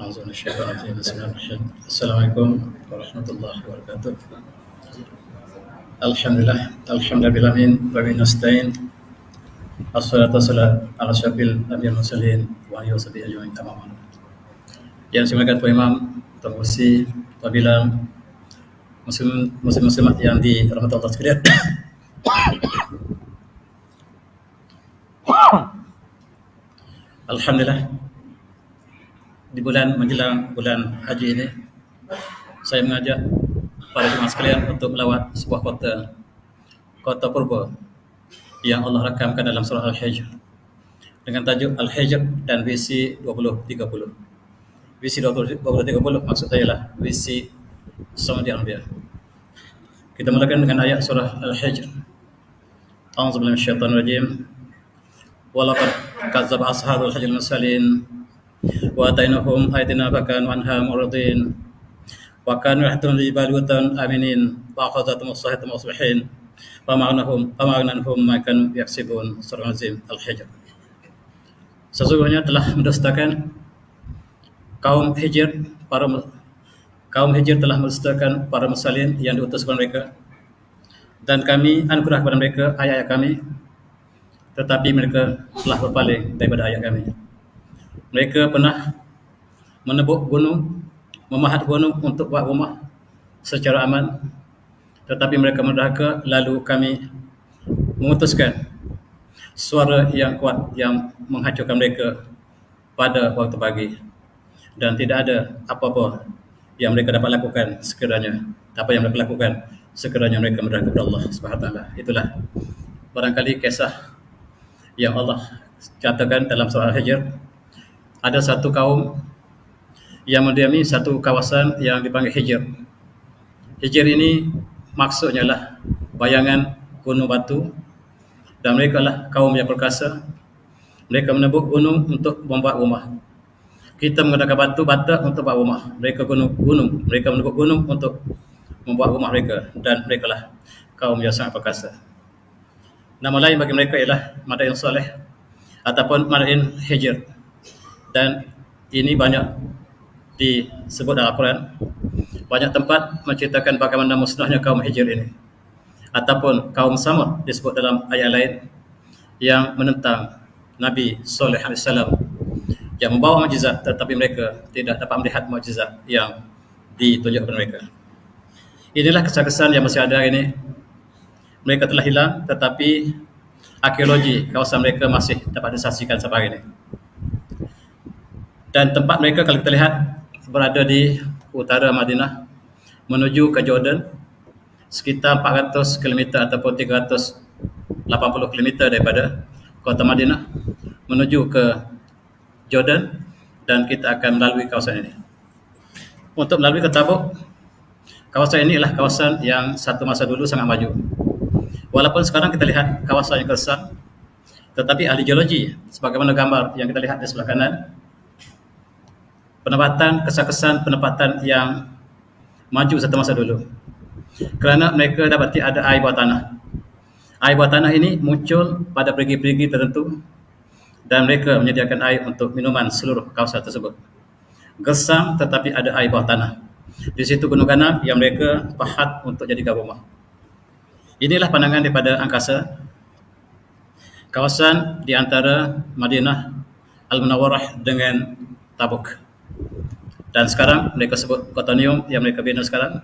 أعوذ من الشيطان الرجيم بسم الله الرحمن الرحيم السلام عليكم ورحمة الله وبركاته الحمد لله بالأمين وبه نستعين الصلاة والسلام على أشرف الأنبياء والمرسلين وعلى آله وصحبه أجمعين أما بعد. Yang dimuliakan Tuan Imam, Tuan Mursi, Tuan Bilal, muslimat yang dirahmati Allah sekalian. Alhamdulillah, di bulan menjelang bulan haji ini, saya mengajak para jemaah sekalian untuk melawat sebuah kota purba yang Allah rakamkan dalam surah Al-Hijr dengan tajuk Al-Hijr dan visi 2030. Visi 2030 maksud saya lah visi Saudi Arabia. Kita mulakan dengan ayat surah Al-Hijr. A'udzubillahi minasyaitonir rajim. Walaqad kadzdzaba ashabul hijr al-mursalin wa atainahum ayatina fakanu anha muridin wa kanu yahtuna libaliwatan aminin wa akhadhatum as-sahatu musbihin wa ma'anahum ma kanu yaksibun. Surah Al-Azim Al-Hijr. Sesungguhnya telah mendustakan kaum Hijr telah mendustakan para mursalin yang diutus kepada mereka, dan kami anugerah kepada mereka ayat-ayat kami, tetapi mereka telah berpaling daripada ayat kami. Mereka pernah menebuk gunung, memahat gunung untuk buat rumah secara aman, tetapi mereka mendurhaka, lalu kami memutuskan suara yang kuat yang menghancurkan mereka pada waktu pagi, dan tidak ada apa-apa yang mereka dapat lakukan sekiranya mereka mendurhaka kepada Allah Subhanahu wa taala. Itulah barangkali kisah yang Allah katakan dalam surah Al-Hijr. Ada satu kaum yang mendiami satu kawasan yang dipanggil Hijr. Hijr ini maksudnya lah bayangan gunung batu, dan mereka lah kaum yang perkasa. Mereka menebuk gunung untuk membuat rumah. Kita menggunakan batu bata untuk buat rumah. Mereka menebuk gunung untuk membuat rumah mereka, dan mereka lah kaum yang sangat perkasa. Nama lain bagi mereka ialah Madain Saleh ataupun Madain Hijr, dan ini banyak disebut dalam Al-Quran. Banyak tempat menceritakan bagaimana musnahnya kaum Hijr ini, ataupun kaum Samud disebut dalam ayat lain yang menentang Nabi Saleh AS yang membawa mukjizat, tetapi mereka tidak dapat melihat mukjizat yang ditunjukkan kepada mereka. Inilah kesan-kesan yang masih ada ini. Mereka telah hilang, tetapi arkeologi kawasan mereka masih dapat disaksikan sampai hari ini. Dan tempat mereka kalau kita lihat berada di utara Madinah menuju ke Jordan, sekitar 400 km ataupun 380 km daripada kota Madinah menuju ke Jordan, dan kita akan melalui kawasan ini. Untuk melalui ke Tabuk, kawasan ini adalah kawasan yang satu masa dulu sangat maju. Walaupun sekarang kita lihat kawasan yang kerusak, tetapi ahli geologi, sebagaimana gambar yang kita lihat di sebelah kanan, kesan-kesan penempatan yang maju satu masa dulu. Kerana mereka dapati ada air bawah tanah. Air bawah tanah ini muncul pada perigi-perigi tertentu, dan mereka menyediakan air untuk minuman seluruh kawasan tersebut. Gersang tetapi ada air bawah tanah. Di situ gunung ganam yang mereka pahat untuk jadikan rumah. Inilah pandangan daripada angkasa kawasan di antara Madinah Al-Munawwarah dengan Tabuk. Dan sekarang mereka sebut Kotonium yang mereka bina sekarang.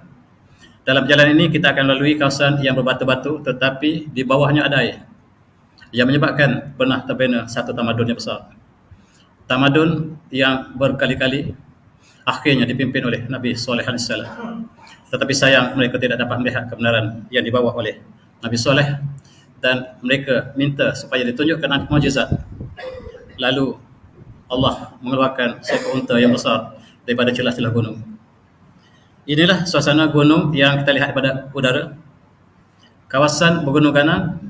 Dalam jalan ini kita akan melalui kawasan yang berbatu-batu, tetapi di bawahnya ada air, yang menyebabkan pernah terbina satu tamadun yang besar. Tamadun yang berkali-kali akhirnya dipimpin oleh Nabi Saleh AS. Tetapi sayang mereka tidak dapat melihat kebenaran yang dibawa oleh Nabi Saleh, dan mereka minta supaya ditunjukkan mukjizat. Lalu Allah mengeluarkan seekor unta yang besar daripada celah-celah gunung. Inilah suasana gunung yang kita lihat pada udara. Kawasan bergunung ganam,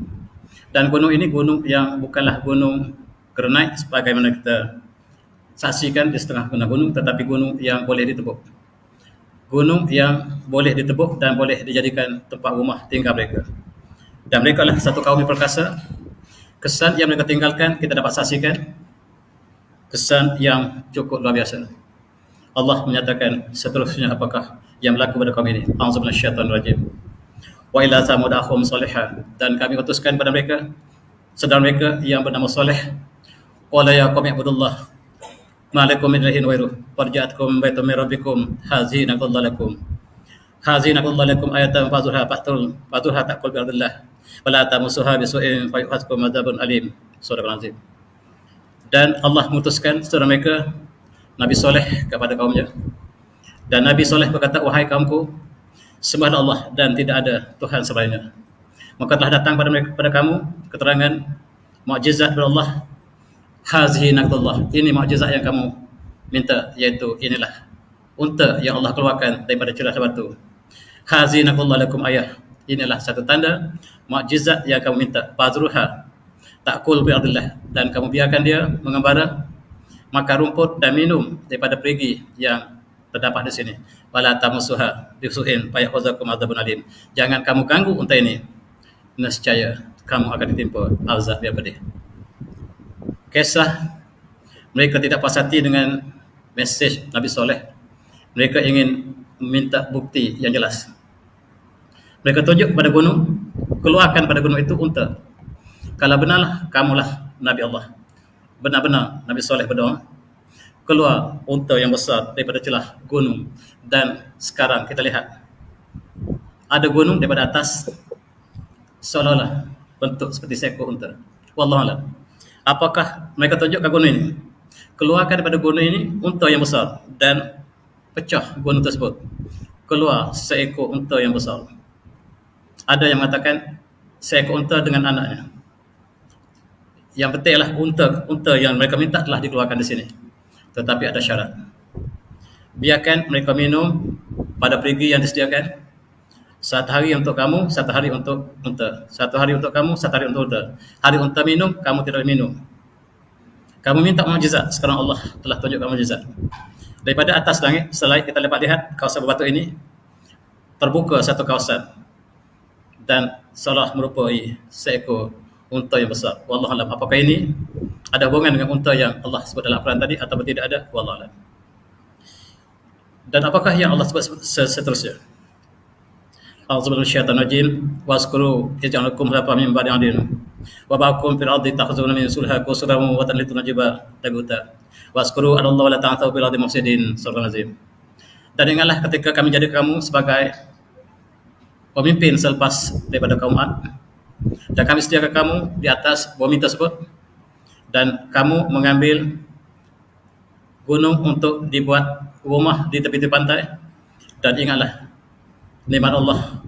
dan gunung ini gunung yang bukanlah gunung granit sebagaimana kita saksikan di setengah gunung, tetapi gunung yang boleh ditebuk. Gunung yang boleh ditebuk dan boleh dijadikan tempat rumah tinggal mereka. Dan mereka adalah satu kaum yang perkasa. Kesan yang mereka tinggalkan kita dapat saksikan, kesan yang cukup luar biasa. Allah menyatakan seterusnya apakah yang berlaku pada kaum ini. A'udzubillahi minasyaitonirrajim. Wa ila Thamud akhum salihah, dan kami utuskan pada mereka saudara mereka yang bernama Saleh. Qala ya qaumi ibudullah ma lakum min ilahin ghairuh farja'atkum baitum min rabbikum hazihi naqallakum ayatan fazurha taqul bi ardillah wala tamusuha bisu'in fayuhaskum adzabun alim. Surah Al-Azim. Dan Allah mengutuskan saudara mereka Nabi Saleh kepada kaumnya. Dan Nabi Saleh berkata, wahai kaumku, sembahlah Allah dan tidak ada Tuhan selainnya. Maka telah datang pada kamu keterangan mukjizat dari Allah. Hazihi naqatullah, ini mukjizat yang kamu minta, yaitu inilah unta yang Allah keluarkan daripada celah batu. Hazihi naqatullah lakum ayah, inilah satu tanda mukjizat yang kamu minta. Fazruha ta'kul bi ardillah, dan kamu biarkan dia mengembara, makan rumput dan minum daripada perigi yang terdapat di sini. Wala tamusuha bisu'in fayakhuzakum adzabun alim, jangan kamu ganggu unta ini, nescaya kamu akan ditimpa azab yang pedih. Kisah mereka tidak puas hati dengan mesej Nabi Saleh. Mereka ingin meminta bukti yang jelas. Mereka tunjuk pada gunung, keluarkan pada gunung itu unta. Kalau benarlah kamulah Nabi Allah, benar-benar Nabi Saleh berdoa, keluar unta yang besar daripada celah gunung. Dan sekarang kita lihat ada gunung daripada atas, seolah-olah bentuk seperti seekor unta. Wallahualam. Apakah mereka tunjuk ke gunung ini? Keluarkan daripada gunung ini unta yang besar, dan pecah gunung tersebut. Keluar seekor unta yang besar. Ada yang mengatakan seekor unta dengan anaknya. Yang penting adalah unta yang mereka minta telah dikeluarkan di sini. Tetapi ada syarat. Biarkan mereka minum pada perigi yang disediakan. 1 hari untuk kamu, 1 hari untuk unta. 1 hari untuk kamu, 1 hari untuk unta. Hari unta minum, kamu tidak minum. Kamu minta mukjizat, sekarang Allah telah tunjukkan mukjizat. Daripada atas langit, selain kita dapat lihat kawasan berbatu ini, terbuka satu kawasan dan seolah merupai seekor unta yang besar. Wallahualam, apakah ini ada hubungan dengan unta yang Allah sebut dalam Al-Quran tadi atau tidak ada? Wallahualam. Dan apakah yang Allah sebut seterusnya? A'udzubillahi minasyaitonir rajim. Waskuru ij'alakum khulafa min ba'di 'adin wa ba'akum fil ardi takhuzuna min sulha qusram wa tanlituna jiba taguta. Waskuru anallahu la ta'tau bil ardi mufsidin. Surah Al-Azim. Dan ingatlah ketika kami jadikan kamu sebagai pemimpin selepas daripada kaum Ad, dan kami sediakan kamu di atas bumi tersebut, dan kamu mengambil gunung untuk dibuat rumah di tepi-tepi pantai. Dan ingatlah nikmat Allah,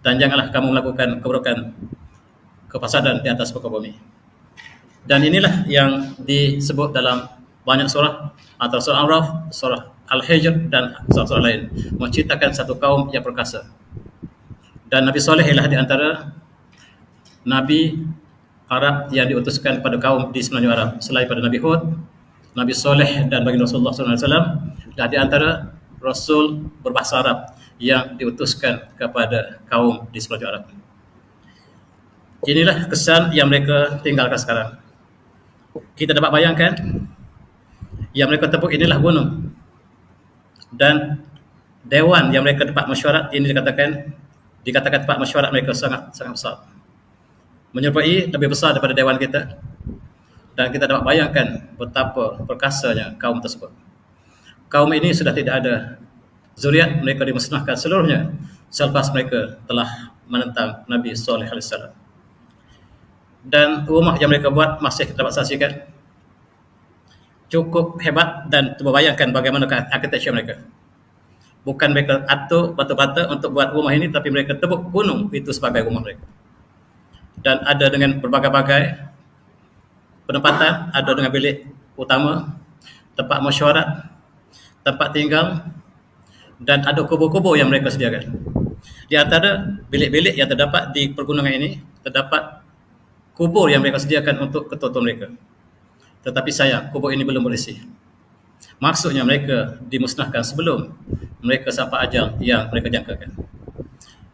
dan janganlah kamu melakukan keburukan, kefasadan di atas muka bumi. Dan inilah yang disebut dalam banyak surah, antara surah Al-Araf, surah Al-Hijr, dan surah-surah lain, menciptakan satu kaum yang perkasa. Dan Nabi Saleh ialah di antara Nabi Arab yang diutuskan pada kaum di semenanjung Arab. Selain pada Nabi Hud, Nabi Saleh dan baginda Rasulullah SAW, dan di antara Rasul berbahasa Arab yang diutuskan kepada kaum di semenanjung Arab. Inilah kesan yang mereka tinggalkan sekarang. Kita dapat bayangkan yang mereka tepuk inilah gunung, dan dewan yang mereka dapat mesyuarat ini dikatakan tempat mesyuarat mereka sangat besar, menyerupai lebih besar daripada dewan kita. Dan kita dapat bayangkan betapa perkasanya kaum tersebut. Kaum ini sudah tidak ada zuriat, mereka dimusnahkan seluruhnya selepas mereka telah menentang Nabi Saleh AS. Dan rumah yang mereka buat masih kita dapat saksikan, cukup hebat, dan terbayangkan bagaimana arkitektur mereka. Bukan mereka atur batu-bata untuk buat rumah ini, tapi mereka tebuk gunung itu sebagai rumah mereka. Dan ada dengan berbagai-bagai penempatan, ada dengan bilik utama, tempat mesyuarat, tempat tinggal, dan ada kubur-kubur yang mereka sediakan. Di antara bilik-bilik yang terdapat di pergunungan ini, terdapat kubur yang mereka sediakan untuk ketua-ketua mereka. Tetapi sayang, kubur ini belum berisi. Maksudnya mereka dimusnahkan sebelum mereka sampai ajal yang mereka jangkakan.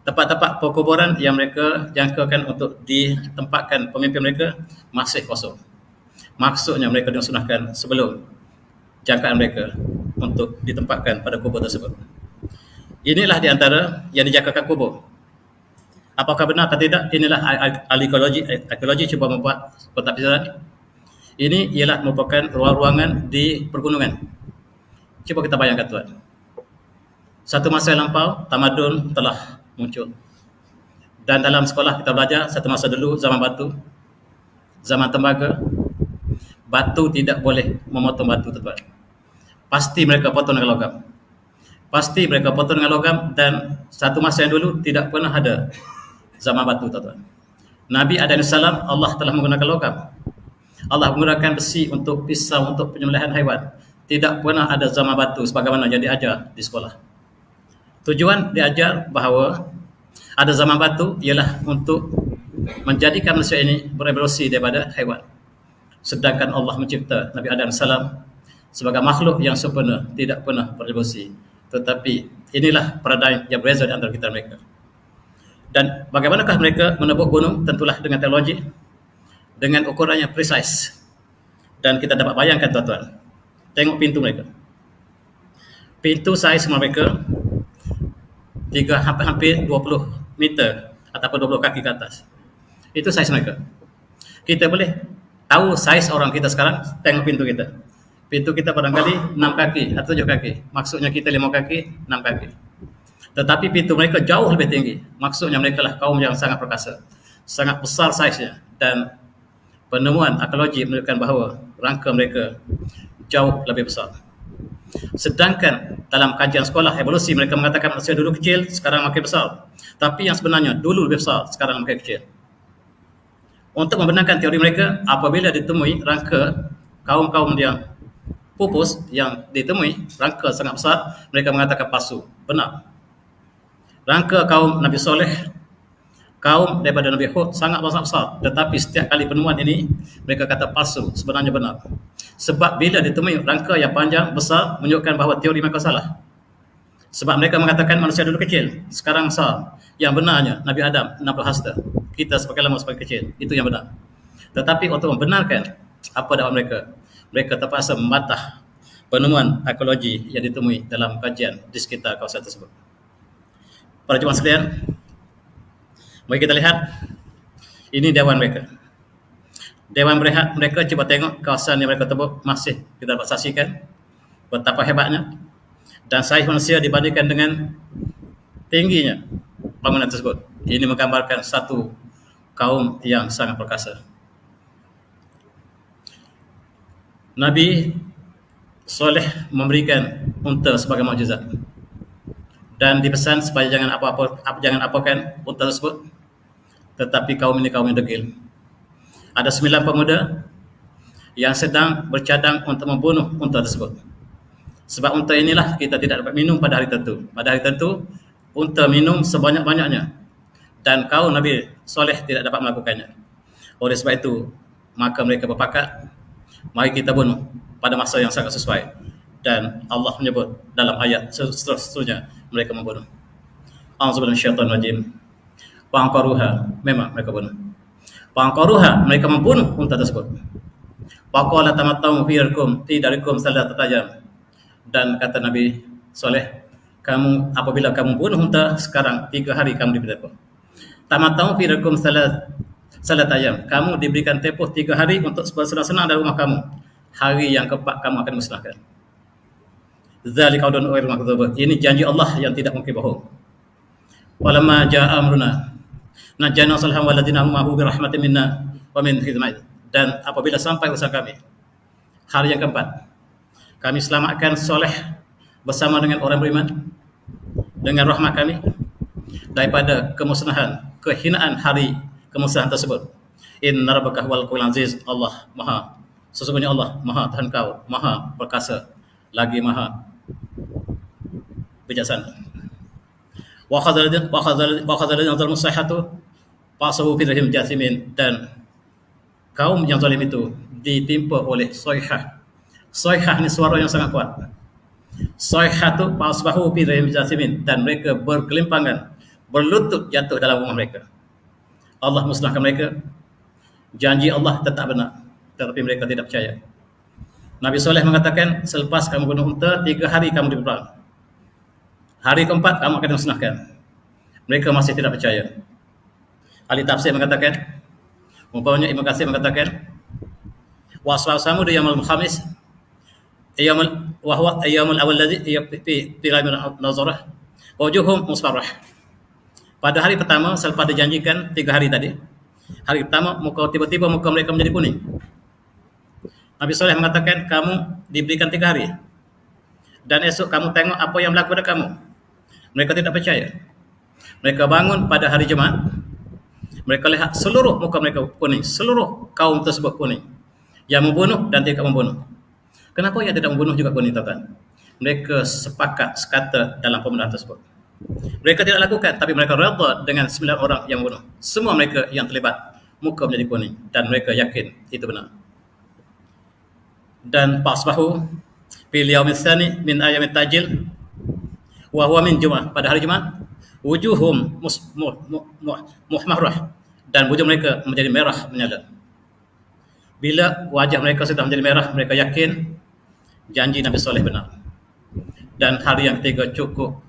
Tempat-tempat perkuburan yang mereka jangkakan untuk ditempatkan pemimpin mereka masih kosong. Maksudnya mereka dimusnahkan sebelum jangkaan mereka untuk ditempatkan pada kubur tersebut. Inilah di antara yang dijagakan kubur. Apakah benar atau tidak? Inilah arkeologi cuba membuat pentafsiran. Ini ialah merupakan ruang-ruangan di pergunungan. Cuba kita bayangkan tuan. Satu masa yang lampau, tamadun telah muncul. Dan dalam sekolah kita belajar satu masa dulu zaman batu, zaman tembaga, batu tidak boleh memotong batu tuan. Pasti mereka potong dengan logam. Pasti mereka potong dengan logam, dan satu masa yang dulu tidak pernah ada zaman batu tuan. Nabi Adam AS Allah telah menggunakan logam. Allah menggunakan besi untuk pisau untuk penyembelihan haiwan. Tidak pernah ada zaman batu sebagaimana yang diajar di sekolah. Tujuan diajar bahawa ada zaman batu ialah untuk menjadikan manusia ini berevolusi daripada haiwan. Sedangkan Allah mencipta Nabi Adam AS sebagai makhluk yang sempurna, tidak pernah berevolusi. Tetapi inilah paradigm yang berbeza di antara kita mereka. Dan bagaimanakah mereka menebuk gunung? Tentulah dengan teknologi, dengan ukuran yang precise. Dan kita dapat bayangkan tuan-tuan, tengok pintu mereka. Pintu saiz mereka hampir 20 meter ataupun 20 kaki ke atas. Itu saiz mereka. Kita boleh tahu saiz orang kita sekarang, tengok pintu kita. Pintu kita barangkali 6 kaki atau 7 kaki. Maksudnya kita 5 kaki, 6 kaki. Tetapi pintu mereka jauh lebih tinggi. Maksudnya mereka lah kaum yang sangat perkasa. Sangat besar saiznya. Dan penemuan arkeologi menunjukkan bahawa rangka mereka jauh lebih besar. Sedangkan dalam kajian sekolah evolusi mereka mengatakan manusia dulu kecil, sekarang makin besar. Tapi yang sebenarnya dulu lebih besar, sekarang makin kecil. Untuk membenarkan teori mereka, apabila ditemui rangka kaum-kaum yang pupus yang ditemui, rangka sangat besar, mereka mengatakan palsu. Benar. Rangka kaum Nabi Soleh, kaum daripada Nabi Hud sangat besar. Tetapi setiap kali penemuan ini, mereka kata palsu, sebenarnya benar. Sebab bila ditemui rangka yang panjang, besar, menunjukkan bahawa teori mereka salah. Sebab mereka mengatakan manusia dulu kecil, sekarang besar. Yang benarnya, Nabi Adam 60 hasta. Kita sebagai lama sebagai kecil. Itu yang benar. Tetapi untuk membenarkan apa dakwah mereka, mereka terpaksa membantah penemuan arkeologi yang ditemui dalam kajian di sekitar kawasan tersebut. Para jemaah sekalian, mari kita lihat, ini dewan mereka. Dewan mereka, cuba tengok kawasan yang mereka tebuk, masih kita dapat saksikan betapa hebatnya dan saiz manusia dibandingkan dengan tingginya bangunan tersebut. Ini menggambarkan satu kaum yang sangat perkasa. Nabi Soleh memberikan unta sebagai mukjizat dan dipesan supaya jangan apakan unta tersebut. Tetapi kaum ini kaum yang degil. Ada 9 pemuda yang sedang bercadang untuk membunuh unta tersebut. Sebab unta inilah kita tidak dapat minum pada hari tertentu. Pada hari tertentu, unta minum sebanyak-banyaknya. Dan kaum Nabi Soleh tidak dapat melakukannya. Oleh sebab itu, maka mereka berpakat, mari kita bunuh pada masa yang sangat sesuai. Dan Allah menyebut dalam ayat seterusnya, mereka membunuh. A'udzubillahi minasyaitonir rajim. Fa'aqaruha, memang mereka bunuh. Fa'aqaruha, mereka membunuh unta tersebut. Faqala tamatta'u fi darikum salatata ayyam. Dan kata Nabi Soleh, kamu apabila kamu bunuh unta, sekarang 3 hari kamu diberi tempoh. Tamatta'u fi darikum salatata ayyam. Kamu diberikan tempoh 3 hari untuk bersenang-senang dari rumah kamu. Hari yang keempat kamu akan musnahkan. Dzalika qaulun ghairu makdzub. Ini janji Allah yang tidak mungkin bohong. Walamma jaa amruna najjana saliham waladina ma'ahu bi rahmatin minna wa min hikmah. Dan apabila sampai usaha kami, hari yang keempat, kami selamatkan Soleh bersama dengan orang beriman dengan rahmat kami daripada kemusnahan, kehinaan hari kemusnahan tersebut. Inna rabbaka huwal qawiyul aziz. Sesungguhnya Allah Maha Tuhan kau, Maha perkasa, lagi Maha bijaksana. Wa khadzalna zalmu sayhatu fasahu fi rahim jasimin. Dan kaum yang zalim itu ditimpa oleh sayhah. Sayhah ini suara yang sangat kuat. Sayhatu fasbahu fi rahim jasimin. Dan mereka berkelimpangan, berlutut jatuh dalam rumah mereka. Allah musnahkan mereka. Janji Allah tetap benar, tetapi mereka tidak percaya. Nabi Soleh mengatakan, selepas kamu bunuh unta, 3 hari kamu diperang. Hari keempat kamu akan dimusnahkan. Mereka masih tidak percaya. Ahli tafsir mengatakan, umpamanya Ibnu Katsir mengatakan, wa ashabu samud yaumul khamis yaumul wa huwa yaumul awal ladzi fi nazarah wujuhum musfarrah. Pada hari pertama selepas dijanjikan 3 hari tadi, hari pertama tiba-tiba muka mereka menjadi kuning. Nabi Soleh mengatakan, kamu diberikan 3 hari dan esok kamu tengok apa yang berlaku pada kamu. Mereka tidak percaya. Mereka bangun pada hari Jumaat, mereka lihat seluruh muka mereka kuning, seluruh kaum tersebut kuning, yang membunuh dan tidak membunuh. Kenapa yang tidak membunuh juga kuning, tuan-tuan? Mereka sepakat sekata dalam pembunuhan tersebut. Mereka tidak lakukan, tapi mereka redha dengan 9 orang yang membunuh. Semua mereka yang terlibat muka menjadi kuning dan mereka yakin itu benar. Dan fasbahu fil yaumil tsani min ayyamit tajil wa huwa min Jumaah, pada hari Jumaat, wujuhum muhmarrah, dan wujud mereka menjadi merah menyala. Bila wajah mereka sudah menjadi merah, mereka yakin janji Nabi Soleh benar. Dan hari yang ketiga cukup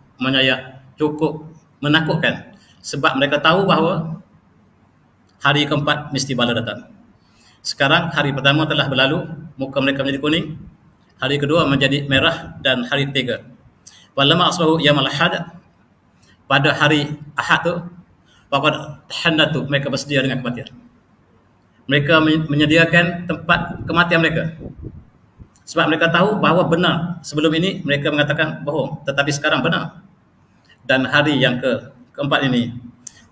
cukup menakutkan, sebab mereka tahu bahawa hari keempat mesti bala datang. Sekarang hari pertama telah berlalu, muka mereka menjadi kuning, hari kedua menjadi merah, dan hari ketiga, walamma asbahu yaumul ahad, pada hari Ahad tu, waqad tahannatu, mereka bersedia dengan kematian. Mereka menyediakan tempat kematian mereka, sebab mereka tahu bahawa benar. Sebelum ini mereka mengatakan bohong, tetapi sekarang benar. Dan hari yang keempat ini,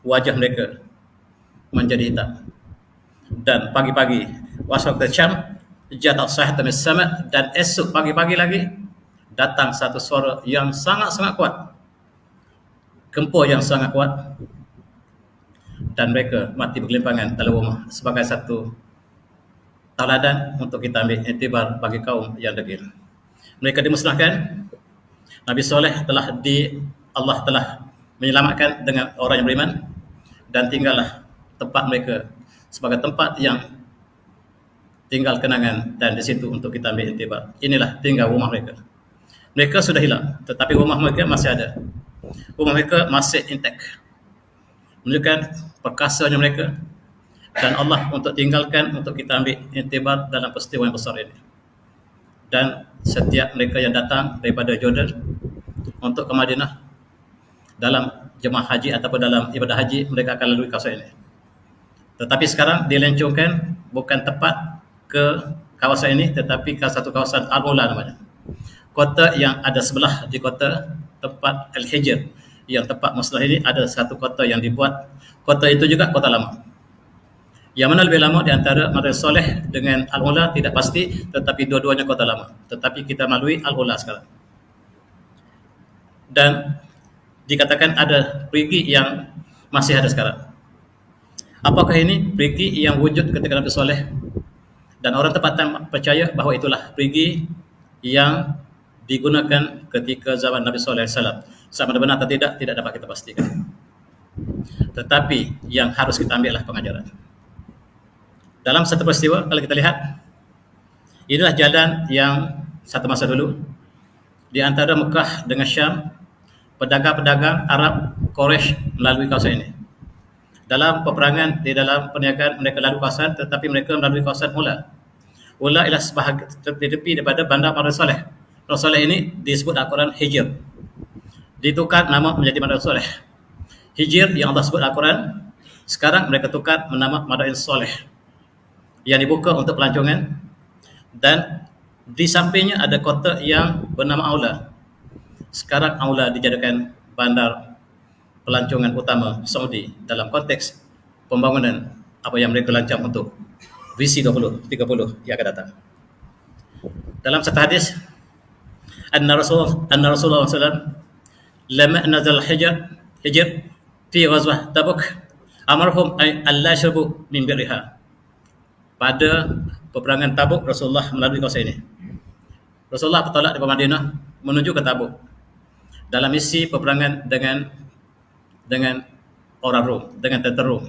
wajah mereka menjadi hitam. Dan pagi-pagi, wasaqta syam jata sahatan mis sama, dan esok pagi-pagi lagi datang satu suara yang sangat-sangat kuat, gempur yang sangat kuat, dan mereka mati bergelimpangan dalam rumah. Sebagai satu tauladan untuk kita ambil iktibar bagi kaum yang degil. Mereka dimusnahkan. Nabi Soleh Allah telah menyelamatkan dengan orang yang beriman, dan tinggallah tempat mereka sebagai tempat yang tinggal kenangan, dan di situ untuk kita ambil iktibar. Inilah tinggal rumah mereka. Mereka sudah hilang, tetapi rumah mereka masih ada. Rumah mereka masih intact, menunjukkan perkasanya mereka, dan Allah untuk tinggalkan untuk kita ambil iktibar dalam peristiwa yang besar ini. Dan setiap mereka yang datang daripada Jordan untuk ke Madinah dalam jemaah haji ataupun dalam ibadah haji, mereka akan lalui kawasan ini. Tetapi sekarang dilencongkan bukan tepat ke kawasan ini, tetapi ke satu kawasan Al-Ula namanya, kota yang ada sebelah di kota tempat Al-Hijr, yang tempat musnah ini ada satu kota yang dibuat. Kota itu juga kota lama. Yang mana lebih lama di antara Madinah Soleh dengan Al-Ula tidak pasti, tetapi dua-duanya kota lama. Tetapi kita melalui Al-Ula sekarang. Dan dikatakan ada perigi yang masih ada sekarang. Apakah ini perigi yang wujud ketika Nabi Soleh? Dan orang tempatan percaya bahawa itulah perigi yang digunakan ketika zaman Nabi Soleh AS. Sama benar atau tidak dapat kita pastikan. Tetapi yang harus kita ambillah pengajaran. Dalam satu peristiwa, kalau kita lihat, inilah jalan yang satu masa dulu di antara Mekah dengan Syam, pedagang-pedagang Arab Quraisy melalui kawasan ini. Dalam peperangan, di dalam perniagaan, mereka lalu kawasan, tetapi mereka melalui kawasan Ula. Ula ialah sebahagian tepi daripada bandar Madinah Soleh. Madinah Soleh ini disebut Al-Quran Hijr. Ditukar nama menjadi Madinah Soleh. Hijr yang Allah sebut Al-Quran, sekarang mereka tukar menama Madinah Soleh, yang dibuka untuk pelancongan. Dan di sampingnya ada kota yang bernama Aula. Sekarang Aula dijadikan bandar pelancongan utama Saudi dalam konteks pembangunan apa yang mereka lancang untuk visi 2030 yang akan datang. Dalam satu hadis, anna Rasulullah SAW lama nazal hijr fi ghazwah Tabuk amarhum an la yashrabu min birriha. Pada peperangan Tabuk, Rasulullah melalui kawasan ini. Rasulullah bertolak dari Madinah menuju ke Tabuk dalam misi peperangan dengan orang Rom, dengan tentera Rom.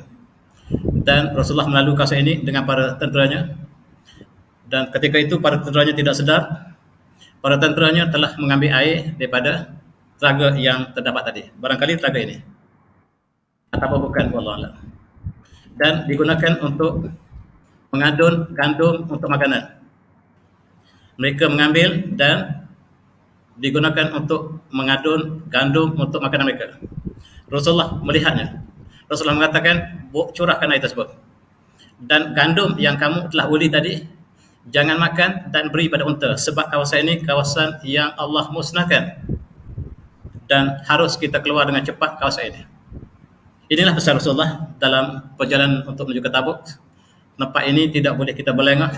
Dan Rasulullah melalui kawasan ini dengan para tenteranya, Dan ketika itu para tenteranya tidak sedar, para tenteranya telah mengambil air daripada telaga yang terdapat tadi. Barangkali telaga ini atau bukan, wallahu a'lam. Dan digunakan untuk mengadun gandum untuk makanan. Mereka mengambil dan digunakan untuk mengadun gandum untuk makanan mereka. Rasulullah melihatnya. Rasulullah mengatakan, curahkan air tersebut. Dan gandum yang kamu telah uli tadi, jangan makan dan beri pada unta, sebab kawasan ini kawasan yang Allah musnahkan dan harus kita keluar dengan cepat kawasan ini. Inilah pesan Rasulullah dalam perjalanan untuk menuju ke Tabuk. Tempat ini tidak boleh kita berlengah,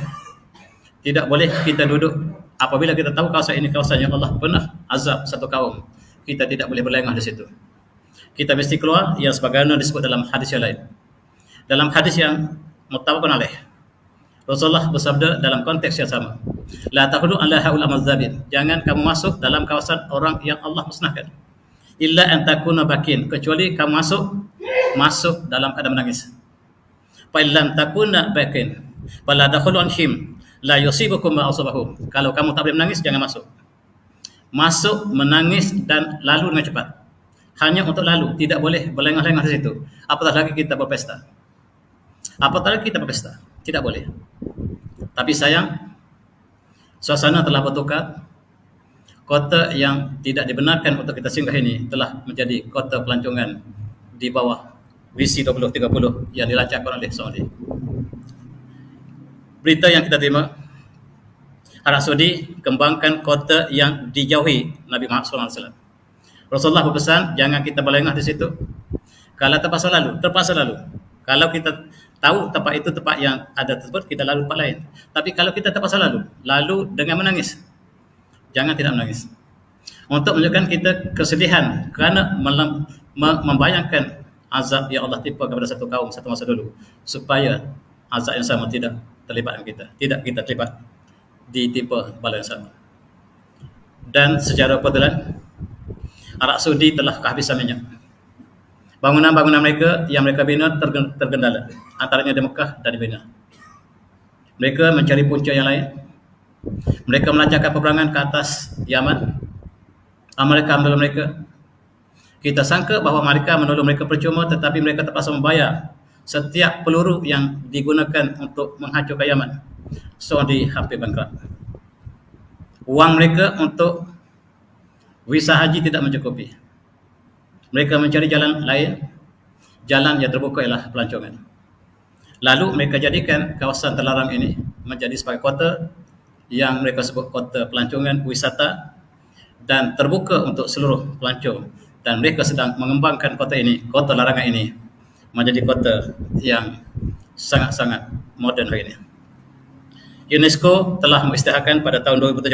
tidak boleh kita duduk. Apabila kita tahu kawasan ini kawasan yang Allah pernah azab satu kaum, kita tidak boleh berlengah di situ. Kita mesti keluar, yang sebagaimana disebut dalam hadis yang lain. Dalam hadis yang muttafaqun alaih, Rasulullah bersabda dalam konteks yang sama, la takhulu ala haula mazabin, jangan kamu masuk dalam kawasan orang yang Allah musnahkan, illa an takuna bakin, kecuali kamu masuk dalam keadaan menangis. Fa illam takuna bakin fala dakhulu anhim la yusibukum ma asabahum, kalau kamu tak boleh menangis, jangan masuk. Masuk, menangis dan lalu dengan cepat, hanya untuk lalu, tidak boleh berlengah-lengah di situ. Apatah lagi kita berpesta, tidak boleh. Tapi sayang, suasana telah bertukar. Kota yang tidak dibenarkan untuk kita singgah ini telah menjadi kota pelancongan di bawah visi 2030 yang dilancarkan oleh Saudi. Berita yang kita terima, Arab Saudi kembangkan kota yang dijauhi Nabi Muhammad SAW. Rasulullah berpesan, jangan kita berlengah di situ. Kalau terpaksa lalu. Kalau kita tahu tempat itu tempat yang ada tersebut, kita lalu tempat lain. Tapi kalau kita terpaksa lalu dengan menangis. Jangan tidak menangis. Untuk menunjukkan kita kesedihan kerana membayangkan azab yang Allah timpa kepada satu kaum satu masa dulu, supaya azab yang sama tidak terlibat dengan kita. Tidak kita terlibat ditimpa bala yang sama. Dan secara kebetulan Arab Saudi telah kehabisan minyak. Bangunan-bangunan mereka yang mereka bina tergendala, antaranya di Mekah dan di Mina. Mereka mencari punca yang lain. Mereka melancarkan peperangan ke atas Yaman. Amerika menolong mereka. Kita sangka bahawa mereka menolong mereka percuma, tetapi mereka terpaksa membayar setiap peluru yang digunakan untuk menghancurkan Yaman. Saudi hampir bangkrut. Wang mereka untuk visa haji tidak mencukupi. Mereka mencari jalan lain. Jalan yang terbuka ialah pelancongan. Lalu mereka jadikan kawasan terlarang ini menjadi sebagai kota yang mereka sebut kota pelancongan wisata dan terbuka untuk seluruh pelancong. Dan mereka sedang mengembangkan kota ini, kota larangan ini, menjadi kota yang sangat-sangat moden hari ini. UNESCO telah mengisytiharkan pada tahun 2017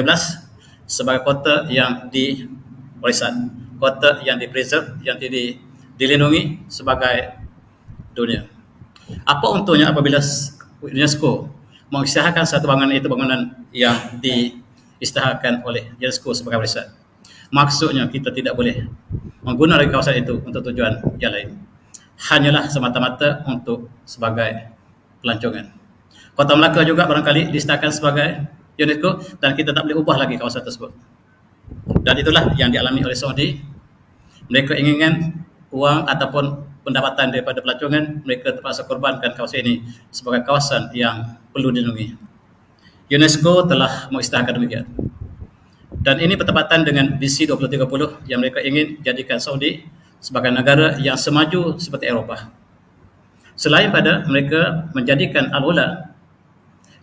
sebagai kota yang diwariskan, kota yang di-preserve, yang dilindungi sebagai dunia. Apa untungnya apabila UNESCO mengisytiharkan satu bangunan itu bangunan yang diisytiharkan oleh UNESCO sebagai warisan? Maksudnya kita tidak boleh menggunakan kawasan itu untuk tujuan yang lain. Hanyalah semata-mata untuk sebagai pelancongan. Kota Melaka juga barangkali diisytiharkan sebagai UNESCO dan kita tak boleh ubah lagi kawasan tersebut. Dan itulah yang dialami oleh Saudi. Mereka inginkan uang ataupun pendapatan daripada pelancongan, mereka terpaksa korbankan kawasan ini sebagai kawasan yang perlu dilindungi. UNESCO telah mengisytiharkan demikian. Dan ini bertepatan dengan visi 2030 yang mereka ingin jadikan Saudi sebagai negara yang semaju seperti Eropah. Selain pada mereka menjadikan Al-Ula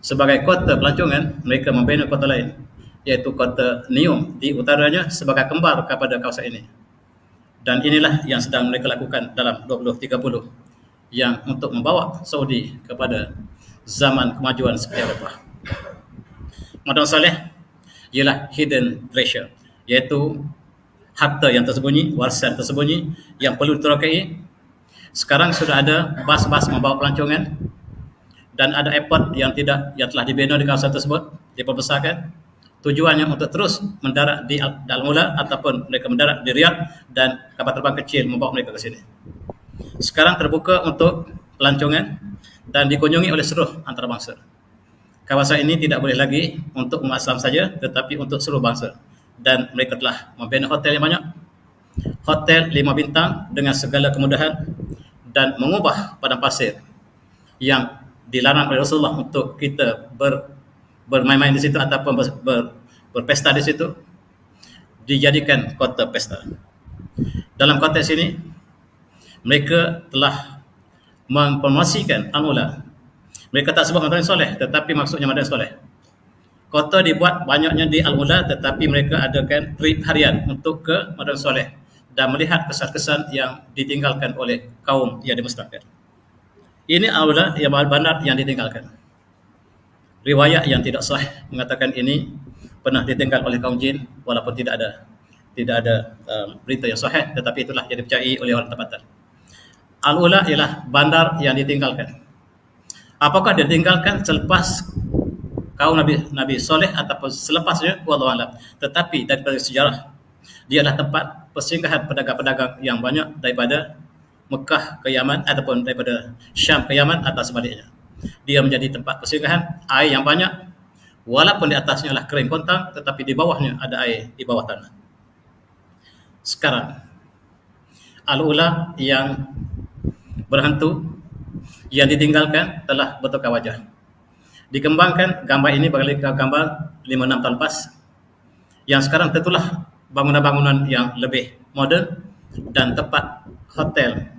sebagai kota pelancongan, mereka membina kota lain, iaitu kota Neom di utaranya sebagai kembar kepada kawasan ini. Dan inilah yang sedang mereka lakukan dalam 2030 yang untuk membawa Saudi kepada zaman kemajuan seperti Eropah. Madam Saleh ialah hidden treasure, iaitu harta yang tersembunyi, warisan tersembunyi yang perlu diterokai. Sekarang sudah ada bas-bas membawa pelancongan dan ada airport yang telah dibina di kawasan tersebut, diperbesarkan. Tujuannya untuk terus mendarat di Al-Ula ataupun mereka mendarat di Riyadh dan kapal terbang kecil membawa mereka ke sini. Sekarang terbuka untuk pelancongan dan dikunjungi oleh seluruh antarabangsa. Kawasan ini tidak boleh lagi untuk umat Islam saja, tetapi untuk seluruh bangsa. Dan mereka telah membina hotel yang banyak, hotel 5 bintang dengan segala kemudahan, dan mengubah padang pasir yang dilarang oleh Rasulullah untuk kita bermain-main di situ ataupun berpesta di situ, dijadikan kota pesta. Dalam konteks ini, mereka telah mempromosikan Al-Ula. Mereka tak sebut Madrasah Soleh, tetapi maksudnya Madrasah Soleh. Kota dibuat banyaknya di Al-Ula, tetapi mereka adakan trip harian untuk ke Madrasah Soleh dan melihat kesan-kesan yang ditinggalkan oleh kaum yang dimusnahkan. Ini Al-Ula yang bandar yang ditinggalkan. Riwayat yang tidak sah mengatakan ini pernah ditinggal oleh kaum jin, walaupun tidak ada berita yang sahih, tetapi itulah yang dipercayai oleh orang tempatan. Al-Ula ialah bandar yang ditinggalkan. Apakah ditinggalkan selepas kaum Nabi Soleh ataupun selepasnya, wallahu a'lam. Tetapi daripada sejarah, dia adalah tempat persinggahan pedagang-pedagang yang banyak daripada Mekah ke Yaman ataupun daripada Syam ke Yaman atau sebaliknya. Dia menjadi tempat persinggahan, air yang banyak, walaupun di atasnya adalah kering kontang, tetapi di bawahnya ada air di bawah tanah. Sekarang, Al-Ula yang berhantu, yang ditinggalkan telah bertukar wajah. Dikembangkan gambar ini balik ke gambar 5-6 tahun lepas, yang sekarang tentulah bangunan-bangunan yang lebih moden dan tempat hotel,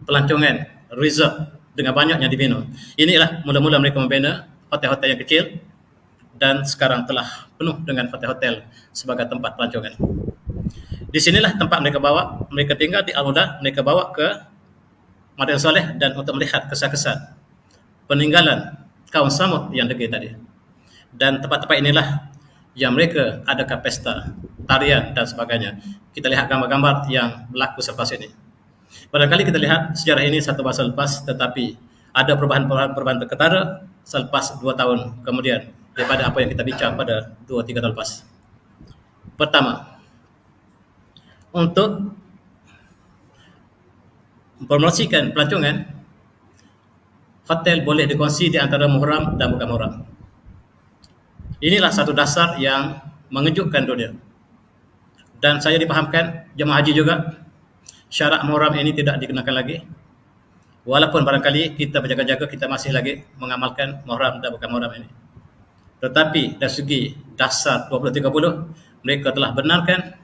pelancongan, resort dengan banyaknya dibina. Inilah mula-mula mereka membina hotel-hotel yang kecil dan sekarang telah penuh dengan hotel-hotel sebagai tempat pelancongan. Di sinilah tempat mereka tinggal di Al-Ula, mereka bawa ke Madrasah Soleh dan untuk melihat kesan-kesan peninggalan kaum Samud yang degil tadi. Dan tempat-tempat inilah yang mereka adakan pesta, tarian dan sebagainya. Kita lihat gambar-gambar yang berlaku selepas ini. Barangkali kita lihat sejarah ini satu masa lepas, tetapi ada perubahan terketara selepas 2 tahun kemudian daripada apa yang kita bincang pada 2-3 tahun lepas. Pertama, untuk mempromosikan pelancongan, hotel boleh dikongsi di antara muhram dan bukan muhram. Inilah satu dasar yang mengejutkan dunia. Dan saya dipahamkan jemaah haji juga, syarat muhram ini tidak dikenakan lagi. Walaupun barangkali kita berjaga-jaga, kita masih lagi mengamalkan muhram dan bukan muhram ini. Tetapi dari segi dasar 20-30, mereka telah benarkan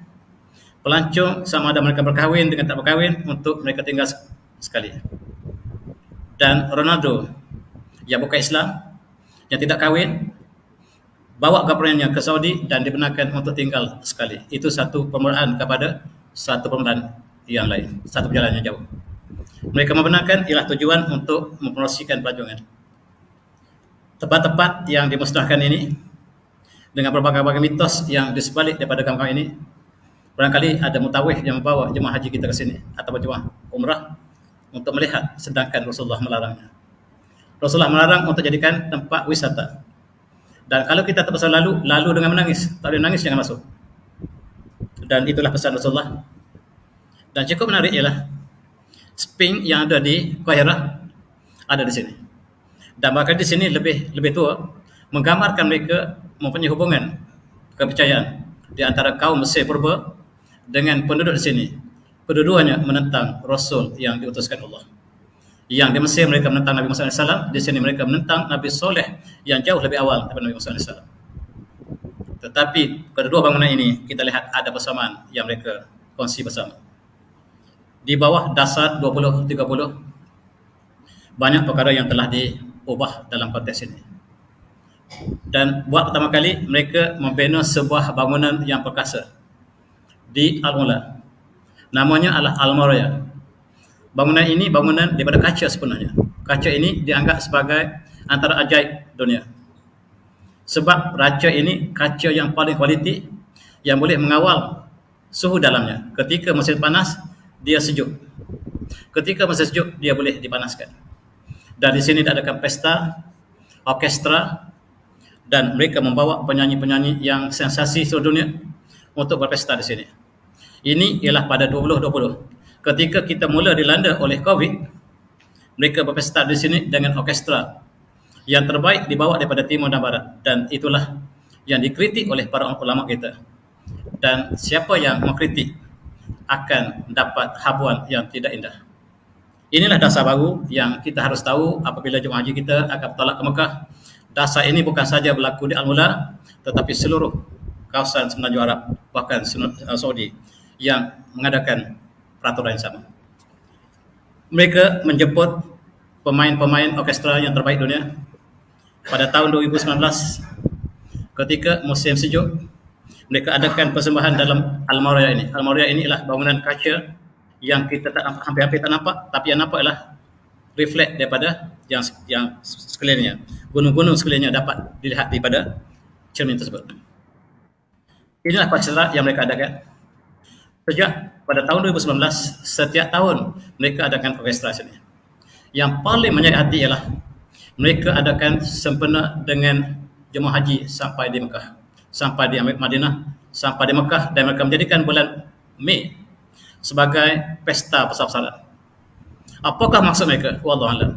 pelancong sama ada mereka berkahwin dengan tak berkahwin untuk mereka tinggal sekali. Dan Ronaldo yang bukan Islam, yang tidak kahwin, bawa girlfriendnya ke Saudi dan dibenarkan untuk tinggal sekali. Itu satu permulaan kepada satu permulaan yang lain, satu perjalanan yang jauh. Mereka membenarkan ialah tujuan untuk mempromosikan pelancongan. Tempat-tempat yang dimusnahkan ini dengan berbagai-bagai mitos yang disebalik daripada gambar ini, barangkali ada mutawif yang membawa jemaah haji kita ke sini atau jemaah umrah untuk melihat, sedangkan Rasulullah melarangnya. Rasulullah melarang untuk jadikan tempat wisata. Dan kalau kita terpaksa lalu dengan menangis, tak boleh menangis, jangan masuk. Dan itulah pesan Rasulullah. Dan cukup menarik ialah Sphinx yang ada di Qahirah ada di sini. Dan bahkan di sini lebih tua, menggambarkan mereka mempunyai hubungan kepercayaan di antara kaum Mesir purba dengan penduduk di sini. Kedua-duanya menentang Rasul yang diutuskan Allah. Yang di Mesir mereka menentang Nabi Musa AS, di sini mereka menentang Nabi Soleh yang jauh lebih awal daripada Nabi Musa AS. Tetapi kedua bangunan ini kita lihat ada persamaan yang mereka kongsi bersama. Di bawah dasar 20-30 banyak perkara yang telah diubah dalam konteks ini. Dan buat pertama kali mereka membina sebuah bangunan yang perkasa di Al-Ula. Namanya adalah Al-Maraya. Bangunan ini bangunan daripada kaca sebenarnya. Kaca ini dianggap sebagai antara ajaib dunia. Sebab kaca ini kaca yang paling kualiti, yang boleh mengawal suhu dalamnya. Ketika musim panas, dia sejuk. Ketika musim sejuk, dia boleh dipanaskan. Dan di sini diadakan pesta, orkestra, dan mereka membawa penyanyi-penyanyi yang sensasi seluruh dunia untuk berpesta di sini. Ini ialah pada 2020. Ketika kita mula dilanda oleh COVID, mereka berpesta di sini dengan orkestra Yang terbaik dibawa daripada timur dan barat, dan itulah yang dikritik oleh para ulama kita. Dan siapa yang mengkritik akan dapat habuan yang tidak indah. Inilah dasar baru yang kita harus tahu apabila jemaah haji kita akan bertolak ke Mekah. Dasar ini bukan saja berlaku di Al-Mula, tetapi seluruh kawasan Semenanjung Arab, bahkan Saudi yang mengadakan peraturan yang sama. Mereka menjemput pemain-pemain orkestra yang terbaik dunia pada tahun 2019 ketika musim sejuk. Mereka adakan persembahan dalam Al-Mariyah ini. Al-Mariyah ini ialah bangunan kaca yang kita tak nampak, hampir-hampir tak nampak, tapi yang nampak ialah reflect daripada yang sekelilingnya. Gunung-gunung sekelilingnya dapat dilihat daripada cermin tersebut. Inilah upacara yang mereka adakan. Sejak pada tahun 2019, setiap tahun mereka adakan orkestra sini. Yang paling menyayat hati ialah mereka adakan sempena dengan jemaah haji sampai di Mekah, sampai di Madinah, sampai di Mekah, dan mereka menjadikan bulan Mei sebagai pesta besar-besaran. Apakah maksud mereka? Wallahu a'lam.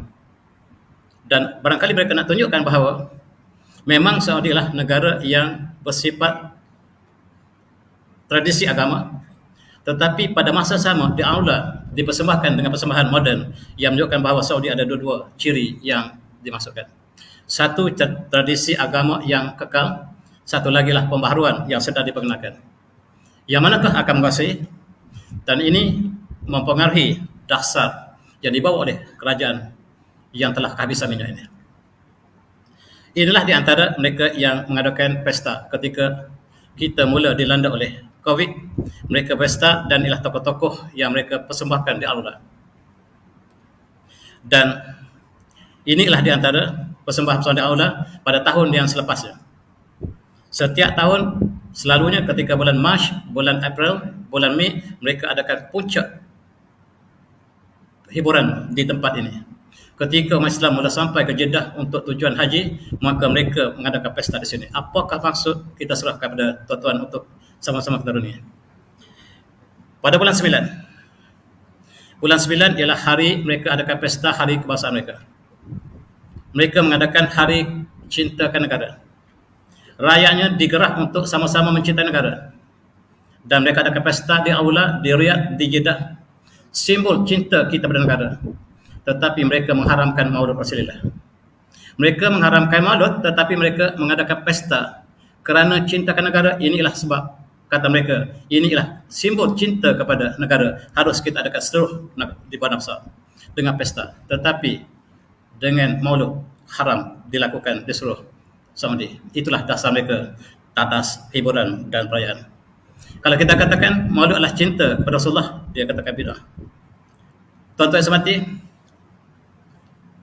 Dan barangkali mereka nak tunjukkan bahawa memang Saudi lah negara yang bersifat tradisi agama, tetapi pada masa sama di aula dipersembahkan dengan persembahan moden yang menunjukkan bahawa Saudi ada dua-dua ciri yang dimasukkan. Satu, tradisi agama yang kekal. Satu lagi lah pembaharuan yang sedang diperkenalkan. Yang manakah akan menguasai? Dan ini mempengaruhi dasar yang dibawa oleh kerajaan yang telah kehabisan minyak ini. Inilah di antara mereka yang mengadakan pesta ketika kita mula dilanda oleh COVID. Mereka pesta dan ialah tokoh-tokoh yang mereka persembahkan di Al-Ula. Dan inilah di antara persembahan di Al-Ula pada tahun yang selepasnya. Setiap tahun selalunya ketika bulan Mac, bulan April, bulan Mei, mereka adakan puncak hiburan di tempat ini. Ketika umat Islam mula sampai ke Jeddah untuk tujuan haji, maka mereka mengadakan pesta di sini. Apakah maksud? Kita serahkan kepada tuan-tuan untuk sama-sama kita dunia. Pada bulan 9. Bulan 9 ialah hari mereka adakan pesta hari kebangsaan mereka. Mereka mengadakan hari cintakan negara. Rakyatnya digerak untuk sama-sama mencintai negara. Dan mereka adakan pesta di aula, di Riyadh, di Jeddah. Simbol cinta kita pada negara. Tetapi mereka mengharamkan maulud Rasulullah. Mereka mengharamkan maulud, tetapi mereka mengadakan pesta kerana cintakan negara. Inilah sebab, kata mereka, inilah simbol cinta kepada negara. Harus kita adakan seluruh di bawah nafsa dengan pesta. Tetapi dengan maulud haram dilakukan di seluruh Saudi. Itulah dasar mereka atas hiburan dan perayaan. Kalau kita katakan maulud adalah cinta kepada Rasulullah, dia katakan bid'ah. Tuan-tuan semati,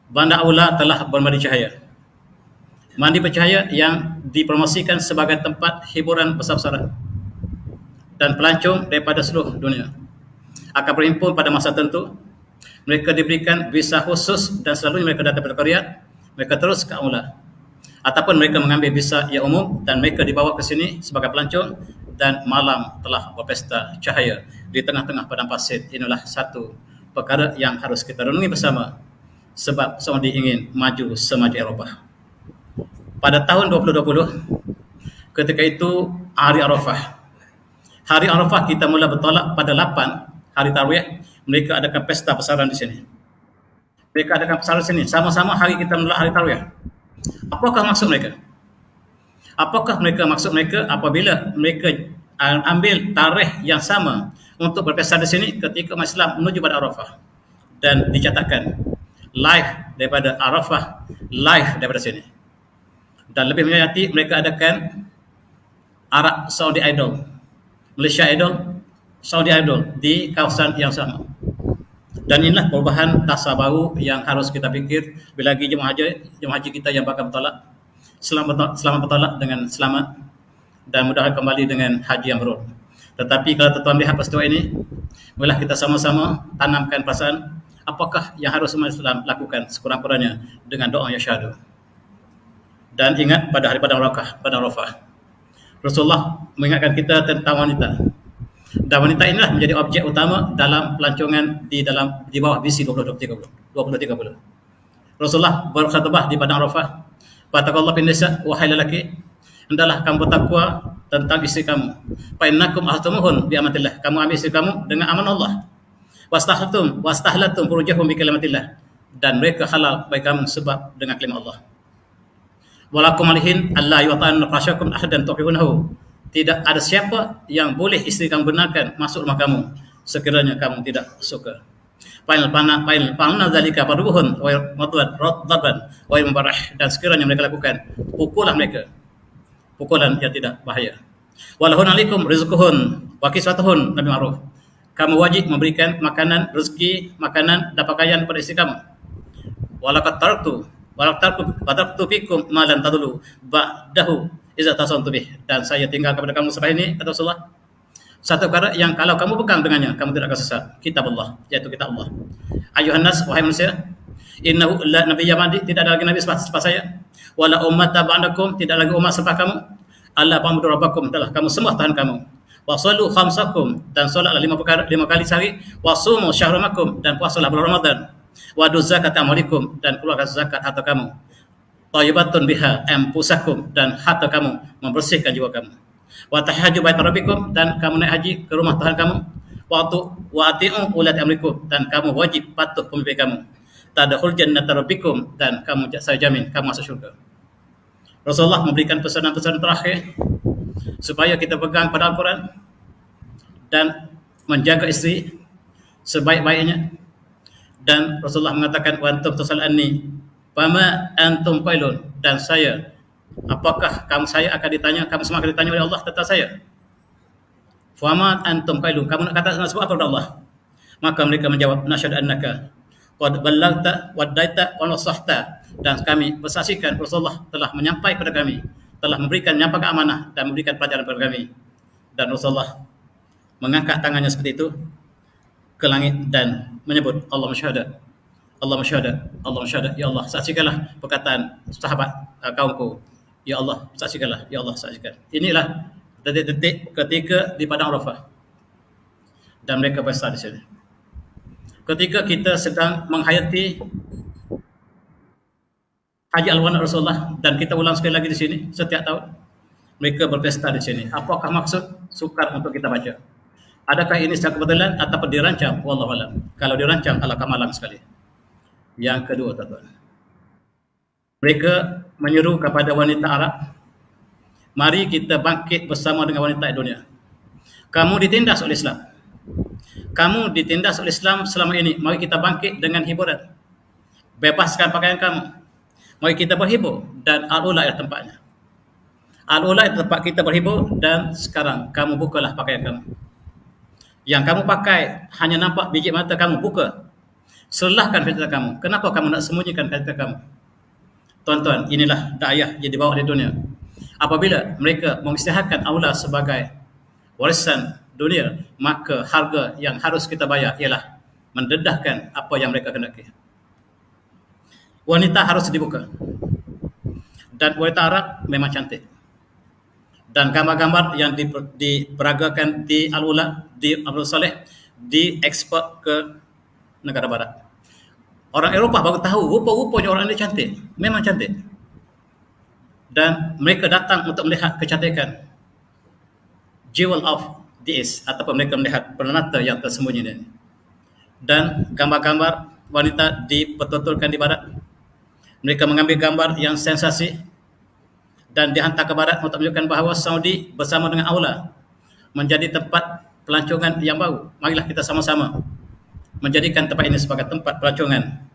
Bandar Aula telah bermandi cahaya. Mandi bercahaya yang dipromosikan sebagai tempat hiburan besar-besaran. Dan pelancong daripada seluruh dunia akan berhimpun pada masa tertentu. Mereka diberikan visa khusus dan selalunya mereka datang dari Riyadh, mereka terus ke Aula. Ataupun mereka mengambil visa yang umum dan mereka dibawa ke sini sebagai pelancong dan malam telah berpesta cahaya di tengah-tengah padang pasir. Inilah satu perkara yang harus kita renungi bersama sebab Saudi ingin maju semaju Eropah. Pada tahun 2020, ketika itu hari Arafah. Hari Arafah kita mula bertolak pada 8 hari Tarwiyah. Mereka adakan pesta besaran di sini. Mereka adakan besaran di sini. Sama-sama hari kita mula hari Tarwiyah. Apakah maksud mereka? Apakah mereka maksud mereka apabila mereka ambil tarikh yang sama untuk berpesta di sini ketika umat Islam menuju pada Arafah dan dicatatkan live daripada Arafah, live daripada sini. Dan lebih menyayati mereka adakan Arab Saudi Idol, Malaysia Idol, Saudi Idol di kawasan yang sama. Dan inilah perubahan dasar baru yang harus kita fikir bila lagi jemaah haji kita yang bakal bertolak. Selamat bertolak dengan selamat dan mudah kembali dengan haji yang mabrur. Tetapi kalau tuan-tuan lihat peristiwa ini, marilah kita sama-sama tanamkan perasaan apakah yang harus umat Islam lakukan sekurang-kurangnya dengan doa yasyahadu. Dan ingat pada hari Padang Arafah, Rasulullah mengingatkan kita tentang wanita. Dan wanita inilah menjadi objek utama dalam pelancongan di bawah visi 2030. Rasulullah berkhutbah di padang Arafah. Fattaqullah bin nisa, wahai lelaki, hendaklah kamu bertakwa tentang istri kamu. Fa innakum ahtumuhun bi amatillah. Kamu ambil istri kamu dengan amanah Allah. Wastahlatum furujahum bi kalimatillah. Dan mereka halal bagi kamu sebab dengan kalimat Allah. Walakum alihin alla yu'tan fasyakum ahadan tuhibunahu. Tidak ada siapa yang boleh istri kamu benarkan masuk rumah kamu sekiranya kamu tidak suka. Fa'il fa'alna dzalika farbuhun wa madban wa mubarah, dan sekiranya mereka lakukan, pukullah mereka pukulan yang tidak bahaya. Walahun alaikum rizquhun wa kiswatuhun bil ma'ruf. Kamu wajib memberikan makanan, rezeki, makanan dan pakaian pada istri kamu. Walaqad taraktu fikum ma lan tadulu ba'dahu idza tasantu bih. Dan saya tinggal kepada kamu sebaik ini, kata Rasulullah, satu perkara yang kalau kamu pegang dengannya, kamu tidak akan sesat. Kitab Allah, yaitu kitab Allah. Ayuhan nas, wahai manusia, innahu la nabiyya ba'di, tidak ada lagi nabi selepas saya. Wala ummata ba'dakum, tidak lagi umat selepas kamu. Allah pa'budu rabbakum, telah kamu sembah Tuhan kamu. Wa sallu khamsakum, dan solatlah 5 kali sehari. Wa sumu syahrumakum, dan puasalah bulan Ramadan. Wa adu zakat amwalikum, dan keluarkan zakat harta kamu. Thayyibatun biha anfusakum, dan harta kamu membersihkan jiwa kamu. Wa tahajju baita rabbikum, dan kamu naik haji ke rumah Tuhan kamu. Wa ati'u ulati amrikum, dan kamu wajib patuh pemimpin kamu. Tadkhul jannata rabbikum, dan kamu saya jamin kamu masuk syurga. Rasulullah memberikan pesanan-pesanan terakhir supaya kita pegang pada Al-Quran dan menjaga istri sebaik-baiknya. Dan Rasulullah mengatakan, wa antum tusal'anni fama antum qailun, dan saya, apakah saya akan ditanya, kamu semua akan ditanya oleh Allah tentang saya. Fama antum qailun, kamu nak kata sebab apa kepada Allah? Maka mereka menjawab, nasyhadu annaka qad ballaghta wa daita wa nasahta, dan kami bersaksikan Rasulullah telah menyampaikan kepada kami, telah menyampaikan amanah dan memberikan pelajaran kepada kami. Dan Rasulullah mengangkat tangannya seperti itu ke langit dan menyebut, Allah masyhadu, Allah masyhadu, Allah masyhadu, ya Allah saksikanlah perkataan sahabat kaumku, ya Allah saksikanlah, ya Allah saksikan. Inilah detik-detik ketika di padang Arafah dan mereka bersaksi di sini. Ketika kita sedang menghayati Haji Al-Wadha Rasulullah, dan kita ulang sekali lagi di sini setiap tahun, mereka berpesta di sini. Apakah maksud sukar untuk kita baca? Adakah ini secara kebetulan ataupun dirancang? Wallahu a'lam. Kalau dirancang, alangkah malang sekali. Yang kedua, tuan-tuan, mereka menyeru kepada wanita Arab, mari kita bangkit bersama dengan wanita dunia. Kamu ditindas oleh Islam, kamu ditindas oleh Islam selama ini. Mari kita bangkit dengan hiburan. Bebaskan pakaian kamu, mari kita berhibur. Dan Al-Ula adalah tempatnya. Al-Ula adalah tempat kita berhibur. Dan sekarang kamu bukalah pakaian kamu. Yang kamu pakai hanya nampak biji mata kamu, buka. Selahkan fitrah kamu. Kenapa kamu nak sembunyikan fitrah kamu? Tuan-tuan, inilah dakwah yang dibawa di dunia. Apabila mereka mengisytiharkan Al-Ula sebagai warisan dunia, maka harga yang harus kita bayar ialah mendedahkan apa yang mereka kendaki. Wanita harus dibuka. Dan wanita Arab memang cantik. Dan gambar-gambar yang diperagakan di Al-Ula, di Abdul Saleh, diekspor ke negara barat. Orang Eropah baru tahu rupa-rupanya orang ini cantik. Memang cantik. Dan mereka datang untuk melihat kecantikan jewel of the East, ataupun mereka melihat permata yang tersembunyi ini. Dan gambar-gambar wanita dipertutulkan di barat. Mereka mengambil gambar yang sensasi dan dihantar ke barat untuk menunjukkan bahawa Saudi bersama dengan Al-Ula menjadi tempat pelancongan yang baru. Marilah kita sama-sama menjadikan tempat ini sebagai tempat pelancongan.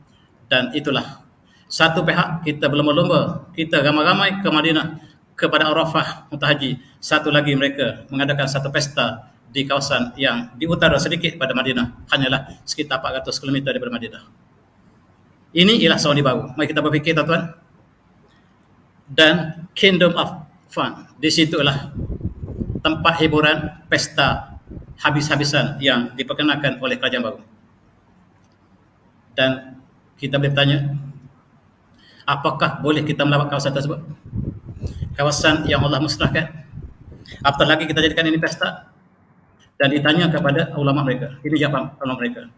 Dan itulah, satu pihak kita berlomba-lomba, kita ramai-ramai ke Madinah kepada Arafah untuk haji. Satu lagi mereka mengadakan satu pesta di kawasan yang di utara sedikit pada Madinah, hanyalah sekitar 400 km daripada Madinah. Ini ialah Saudi baru. Mari kita berfikir, tuan-tuan. Dan Kingdom of Fun, di situlah tempat hiburan, pesta habis-habisan yang diperkenalkan oleh kerajaan baru. Dan kita bertanya, apakah boleh kita melawat kawasan tersebut? Kawasan yang Allah musnahkan. Apatah lagi kita jadikan ini pesta dan ditanya kepada ulama mereka. Ini jawaban ulama mereka.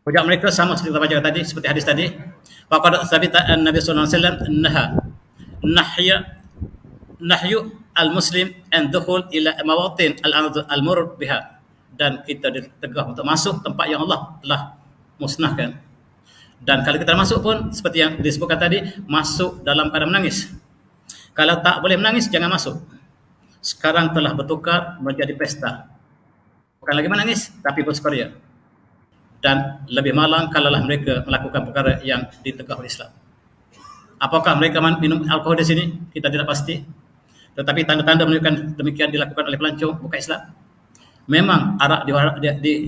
Hujah mereka sama seperti kita baca tadi, seperti hadis tadi. Faqad sabita an-nabi sallallahu alaihi wasallam nahya nahyu al-muslim an dukhul ila mawatin al-murd biha, dan kita ditegah untuk masuk tempat yang Allah telah musnahkan. Dan kalau kita masuk pun seperti yang disebutkan tadi, masuk dalam keadaan menangis. Kalau tak boleh menangis, jangan masuk. Sekarang telah bertukar menjadi pesta. Bukan lagi menangis, tapi bersukaria. Dan lebih malang kalaulah mereka melakukan perkara yang ditegah oleh Islam. Apakah mereka minum alkohol di sini? Kita tidak pasti. Tetapi tanda-tanda menunjukkan demikian dilakukan oleh pelancong bukan Islam. Memang arak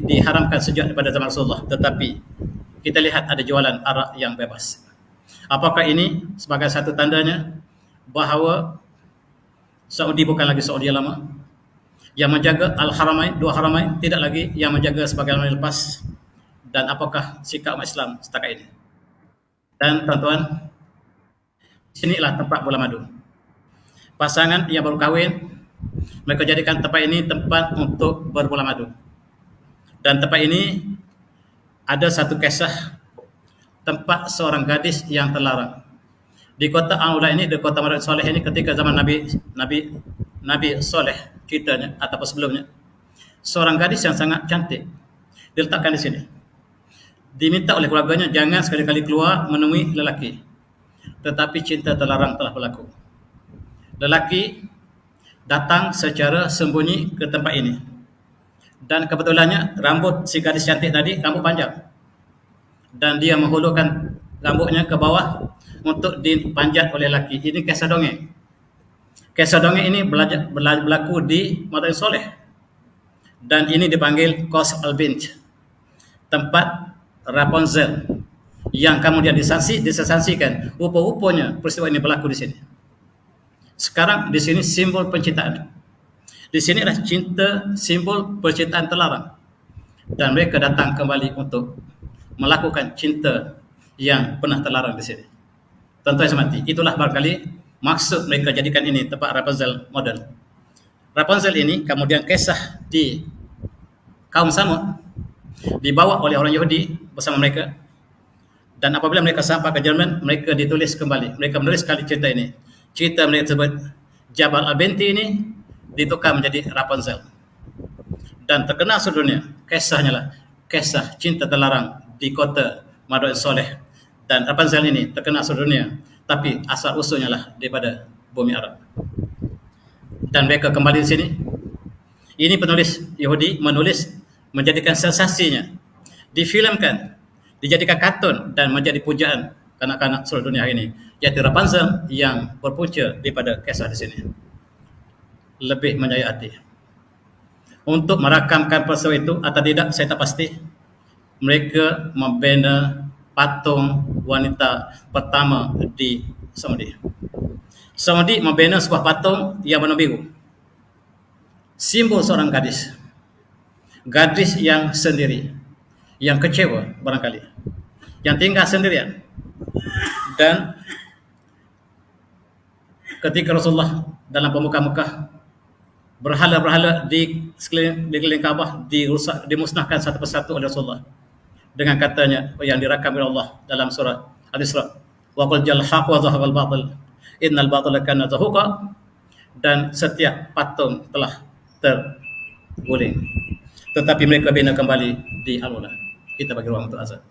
diharamkan sejak daripada zaman Rasulullah, tetapi kita lihat ada jualan arak yang bebas. Apakah ini sebagai satu tandanya bahawa Saudi bukan lagi Saudi yang lama, yang menjaga Al-Haramain, dua Haramain, tidak lagi yang menjaga sebagaimana lepas? Dan apakah sikap umat Islam setakat ini? Dan tuan-tuan, sinilah tempat bola madu. Pasangan yang baru kahwin, mereka jadikan tempat ini tempat untuk berbola madu. Dan tempat ini ada satu kisah tempat seorang gadis yang terlarang. Di kota Al-Ula ini, di kota Marad Soleh ini, ketika zaman Nabi Soleh ceritanya ataupun sebelumnya, seorang gadis yang sangat cantik diletakkan di sini. Diminta oleh keluarganya jangan sekali-kali keluar menemui lelaki. Tetapi cinta terlarang telah berlaku. Lelaki datang secara sembunyi ke tempat ini. Dan kebetulannya rambut si gadis cantik tadi rambut panjang. Dan dia menghulurkan rambutnya ke bawah untuk dipanjat oleh lelaki. Ini kisah dongeng. Kisah dongeng ini berlaku di Marad Soleh. Dan ini dipanggil Qas al-Bint, tempat Rapunzel, yang kemudian disaksikan rupa-rupanya peristiwa ini berlaku di sini. Sekarang di sini simbol penciptaan. Di sini adalah cinta, simbol percintaan terlarang. Dan mereka datang kembali untuk melakukan cinta yang pernah terlarang di sini. Tuan-tuan yang hormati, itulah barangkali maksud mereka jadikan ini tempat Rapunzel model. Rapunzel ini kemudian kisah di kaum Samud, dibawa oleh orang Yahudi bersama mereka. Dan apabila mereka sampai ke Jerman, mereka ditulis kembali. Mereka menulis kali cerita ini. Cerita mereka sebut Jabal al-Binti ini ditukar menjadi Rapunzel. Dan terkenal seluruh dunia. Kisahnya lah kisah cinta terlarang di kota Marad Soleh. Dan Rapunzel ini terkenal seluruh dunia. Tapi asal usulnya lah daripada bumi Arab. Dan mereka kembali di sini. Ini penulis Yahudi menulis, menjadikan sensasinya, difilmkan, dijadikan kartun dan menjadi pujaan kanak-kanak seluruh dunia hari ini, yaitu Rapunzel yang berpunca daripada kisah di sini. Lebih menyayat hati. Untuk merakamkan peristiwa itu atau tidak saya tak pasti. Mereka membina patung wanita pertama di Saudi. Saudi membina sebuah patung yang warna biru, simbol seorang gadis. Gadis yang sendiri, yang kecewa barangkali, yang tinggal sendirian. Dan ketika Rasulullah dalam pembukaan Mekah, berhala-berhala di sekeliling Kaabah dirusak, dimusnahkan satu persatu oleh Rasulullah dengan katanya yang dirakam oleh Allah dalam surah Al-Isra, wa qul jal haqq wa zahaqal batil innal batila kana zahuqa. Dan setiap patung telah terguling, tetapi mereka bina kembali di Al-Ula. Kita bagi ruang untuk azan.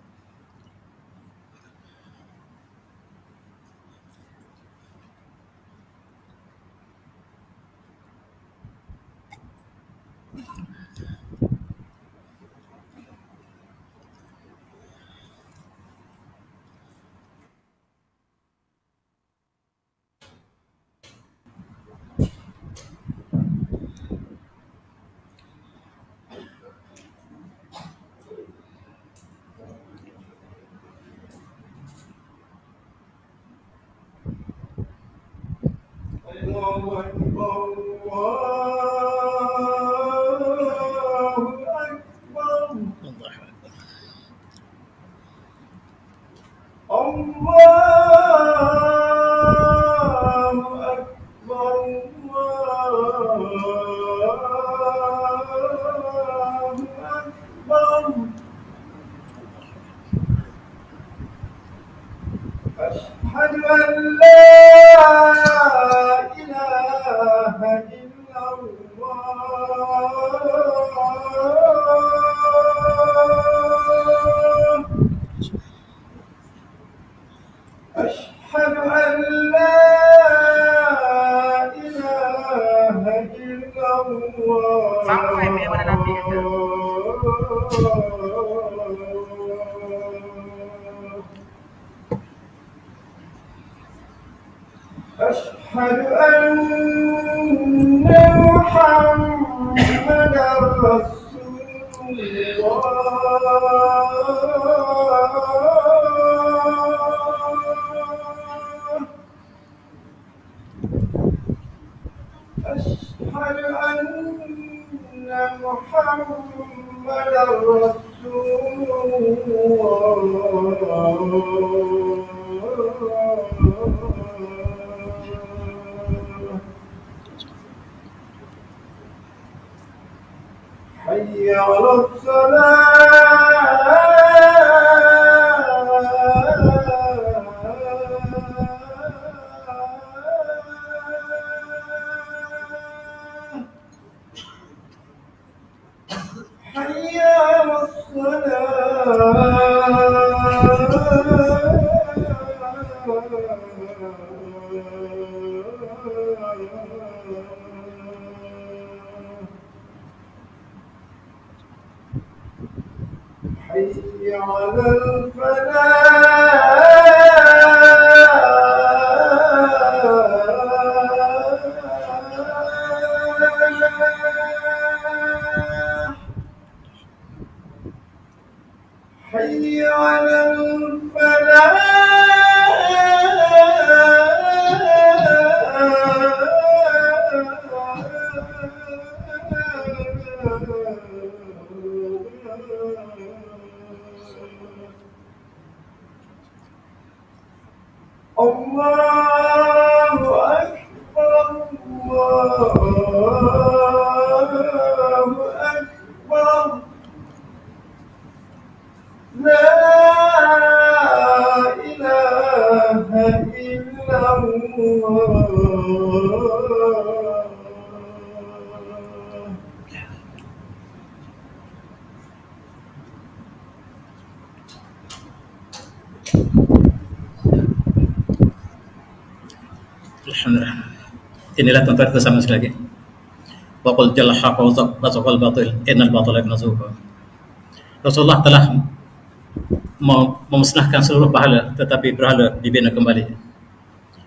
mana nanti gitu. أشهد أن محمدا رسول الله أشهد أن محمدا رسول الله حي على الصلاة حي على الصلاة حي على الفلاح حي على الفلاح الله أكبر الله أكبر لا إله إلا الله Alhamdulillah. Inilah tuan-tuan kita sama sekali lagi. Wa qul jalla haqqa wa zaqal batil innal batila kana zahuqa. Rasulullah telah memusnahkan seluruh pahala, tetapi berhala dibina kembali.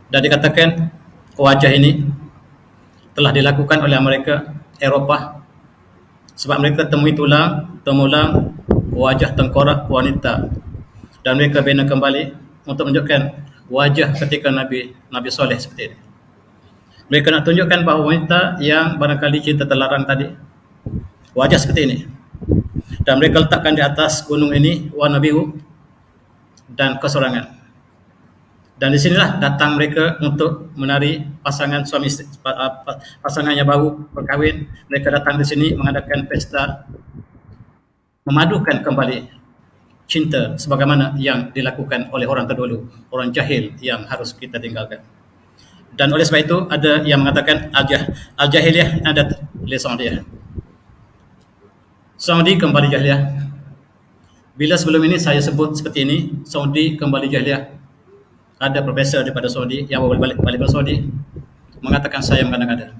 Dan dikatakan wajah ini telah dilakukan oleh mereka Eropah sebab mereka temui temulang wajah tengkorak wanita dan mereka bina kembali untuk menunjukkan wajah ketika Nabi Soleh seperti ini. Mereka nak tunjukkan bahawa wanita yang barangkali kita terlarang tadi wajah seperti ini, dan mereka letakkan di atas gunung ini warna biru dan kesorangan. Dan di sinilah datang mereka untuk menari pasangannya baru berkahwin. Mereka datang di sini mengadakan pesta memadukan kembali cinta sebagaimana yang dilakukan oleh orang terdahulu, orang jahil yang harus kita tinggalkan. Dan oleh sebab itu ada yang mengatakan al-jahiliyah adat li Saudiyah. Saudi kembali jahiliyah. Bila sebelum ini saya sebut seperti ini, Saudi kembali jahiliyah, ada profesor daripada Saudi yang balik dari Saudi mengatakan saya mengada-ngada.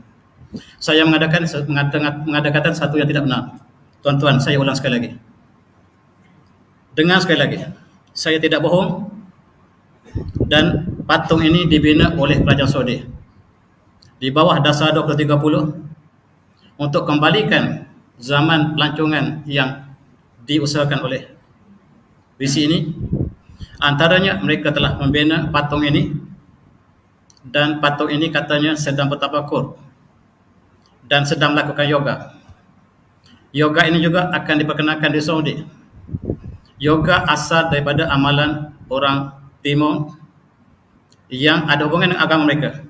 Saya mengada-ngada satu yang tidak benar. Tuan-tuan, saya ulang sekali lagi. Dengar sekali lagi. Saya tidak bohong, dan patung ini dibina oleh kerajaan Saudi di bawah dasar 2030 untuk kembalikan zaman pelancongan yang diusahakan oleh visi ini. Antaranya mereka telah membina patung ini, dan patung ini katanya sedang bertafakur dan sedang melakukan yoga. Yoga ini juga akan diperkenalkan di Saudi. Yoga asal daripada amalan orang Timur yang ada hubungan dengan agama mereka,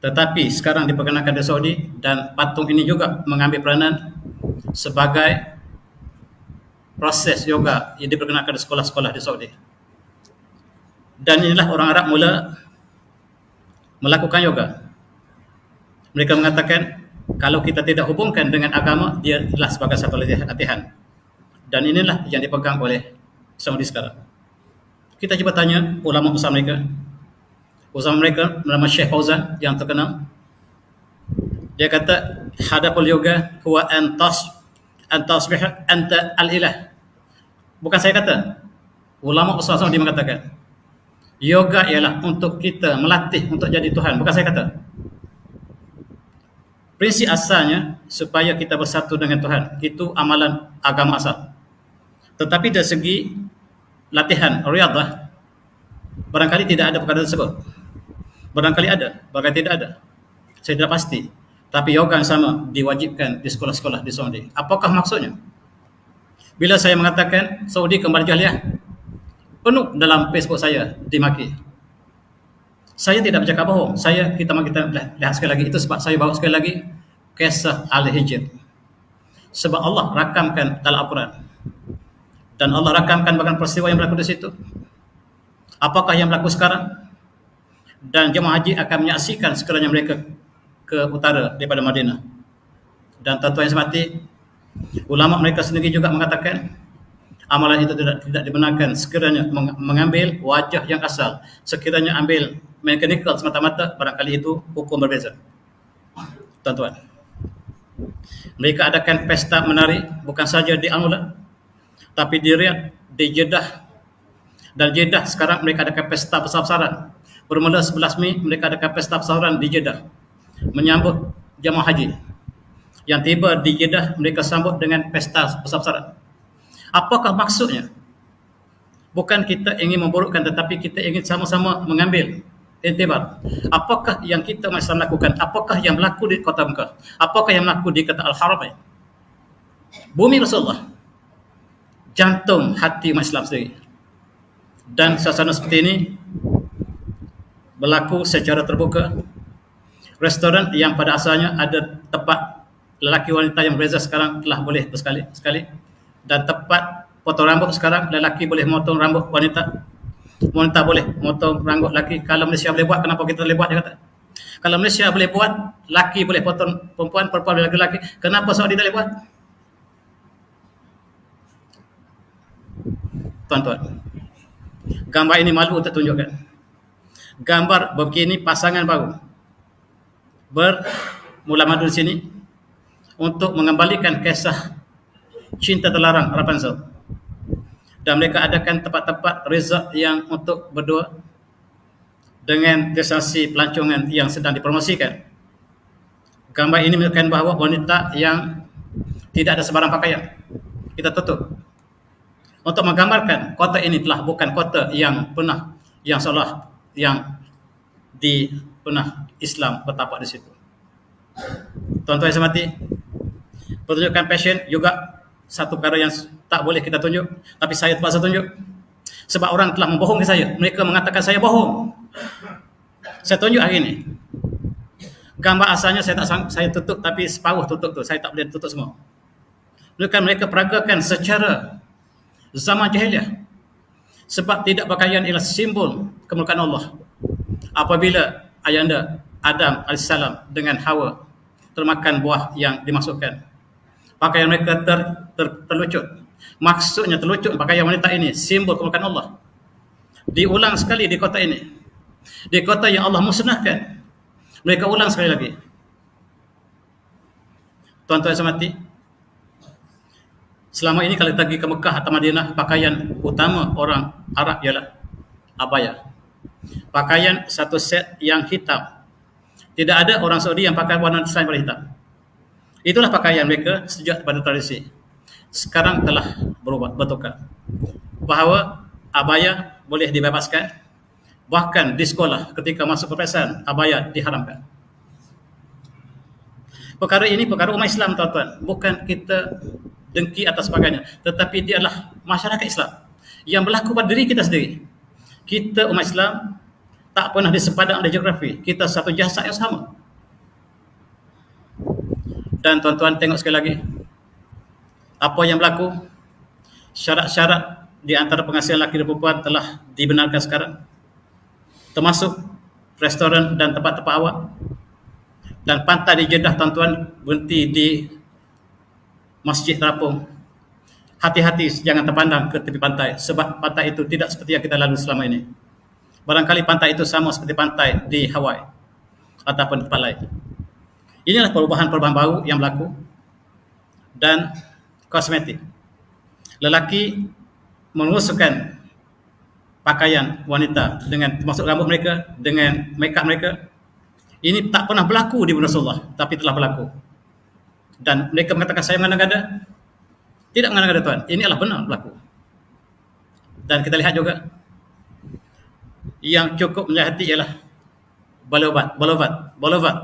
tetapi sekarang diperkenalkan di Saudi, dan patung ini juga mengambil peranan sebagai proses yoga yang diperkenalkan di sekolah-sekolah di Saudi. Dan inilah orang Arab mula melakukan yoga. Mereka mengatakan kalau kita tidak hubungkan dengan agama, dia adalah sebagai satu latihan. Dan inilah yang dipegang oleh Saudi sekarang. Kita cuba tanya ulama besar mereka. Ulama mereka bernama Syekh Fauzan yang terkenal. Dia kata hadapul yoga huwa an tasbih anta al-ilah. Bukan saya kata. Ulama besar semua dia mengatakan yoga ialah untuk kita melatih untuk jadi Tuhan. Bukan saya kata. Prinsip asalnya supaya kita bersatu dengan Tuhan. Itu amalan agama asal. Tetapi dari segi latihan riadah, barangkali tidak ada perkara tersebut. Barangkali ada, barangkali tidak ada. Saya tidak pasti. Tapi yoga yang sama diwajibkan di sekolah-sekolah di Saudi. Apakah maksudnya? Bila saya mengatakan Saudi kembali jahiliah, penuh dalam Facebook saya dimaki. Saya tidak bercakap bohong. Kita lihat sekali lagi. Itu sebab saya bawa sekali lagi kisah Al-Hijr. Sebab Allah rakamkan dalam Al-Quran. Dan Allah rakamkan bahkan peristiwa yang berlaku di situ. Apakah yang berlaku sekarang? Dan jemaah haji akan menyaksikan sekiranya mereka ke utara daripada Madinah. Dan tuan-tuan yang semati, ulama mereka sendiri juga mengatakan amalan itu tidak dibenarkan sekiranya mengambil wajah yang asal. Sekiranya ambil mechanical semata-mata, barangkali itu hukum berbeza. Tuan-tuan, mereka adakan pesta menari bukan saja di Al-Mula, tapi di Riyadh, di Jeddah. Dan Jeddah sekarang mereka adakan pesta besar-besaran. Bermula 11 Mei mereka adakan pesta besar-besaran di Jeddah menyambut jemaah haji. Yang tiba di Jeddah mereka sambut dengan pesta besar-besaran. Apakah maksudnya? Bukan kita ingin memburukkan, tetapi kita ingin sama-sama mengambil intibar. Apakah yang kita masih lakukan? Apakah yang berlaku di kota Mekah? Apakah yang berlaku di kota Al-Haramain? Bumi Rasulullah, jantung hati umat Islam sendiri. Dan suasana seperti ini berlaku secara terbuka. Restoran yang pada asalnya ada tempat lelaki wanita yang berbeza sekarang telah boleh bersekali. Dan tempat potong rambut sekarang lelaki boleh memotong rambut wanita. Wanita boleh memotong rambut lelaki. Kalau Malaysia boleh buat, kenapa kita boleh buat? Dia kata. Kalau Malaysia boleh buat, lelaki boleh potong perempuan, perempuan boleh lelaki. Kenapa Saudi tak boleh buat? Tuan-tuan, gambar ini malu untuk tunjukkan. Gambar begini pasangan baru bermula madu di sini untuk mengembalikan kisah cinta terlarang Rapunzel. Dan mereka adakan tempat-tempat resort yang untuk berdua dengan destinasi pelancongan yang sedang dipromosikan. Gambar ini menunjukkan bahawa wanita yang tidak ada sebarang pakaian, kita tutup, untuk menggambarkan kota ini telah bukan kota yang pernah pernah Islam bertapak di situ. Tuan-tuan yang saya hormati, pertunjukan fashion juga satu perkara yang tak boleh kita tunjuk, tapi saya terpaksa tunjuk sebab orang telah membohongi saya. Mereka mengatakan saya bohong. Saya tunjuk hari ini. Gambar asalnya saya tutup, tapi separuh tutup tu, saya tak boleh tutup semua. Mereka peragakan secara zaman jahiliah. Sebab tidak pakaian ialah simbol kemurkaan Allah. Apabila ayahanda Adam AS dengan Hawa termakan buah yang dimasukkan, pakaian mereka terlucut. Maksudnya terlucut pakaian wanita ini simbol kemurkaan Allah. Diulang sekali di kota ini, di kota yang Allah musnahkan, mereka ulang sekali lagi. Tuan-tuan yang saya hormati, selama ini kalau pergi ke Mekah atau Madinah, pakaian utama orang Arab ialah abaya. Pakaian satu set yang hitam. Tidak ada orang Saudi yang pakai warna selain pada hitam. Itulah pakaian mereka sejak pada tradisi. Sekarang telah bertukar. Bahawa abaya boleh dibebaskan. Bahkan di sekolah ketika masuk peperiksaan, abaya diharamkan. Perkara ini perkara umat Islam, tuan-tuan. Bukan kita dengki atas sebagainya, tetapi dia adalah masyarakat Islam yang berlaku pada diri kita sendiri. Kita umat Islam tak pernah disepadan oleh geografi. Kita satu jasad yang sama. Dan tuan-tuan tengok sekali lagi apa yang berlaku. Syarat-syarat di antara penghasilan lelaki dan perempuan telah dibenarkan sekarang, termasuk restoran dan tempat-tempat awak. Dan pantai di Jeddah, tuan-tuan, berhenti di Masjid Terapung. Hati-hati jangan terpandang ke tepi pantai, sebab pantai itu tidak seperti yang kita lalui selama ini. Barangkali pantai itu sama seperti pantai di Hawaii ataupun tempat lain. Inilah perubahan-perubahan baru yang berlaku. Dan kosmetik. Lelaki mengusulkan pakaian wanita dengan termasuk rambut mereka, dengan make up mereka. Ini tak pernah berlaku di Rasulullah, tapi telah berlaku. Dan mereka mengatakan saya mengada-ngada. Tidak mengada-ngada tuan. Ini adalah benar berlaku. Dan kita lihat juga yang cukup menjahati ialah Boulevard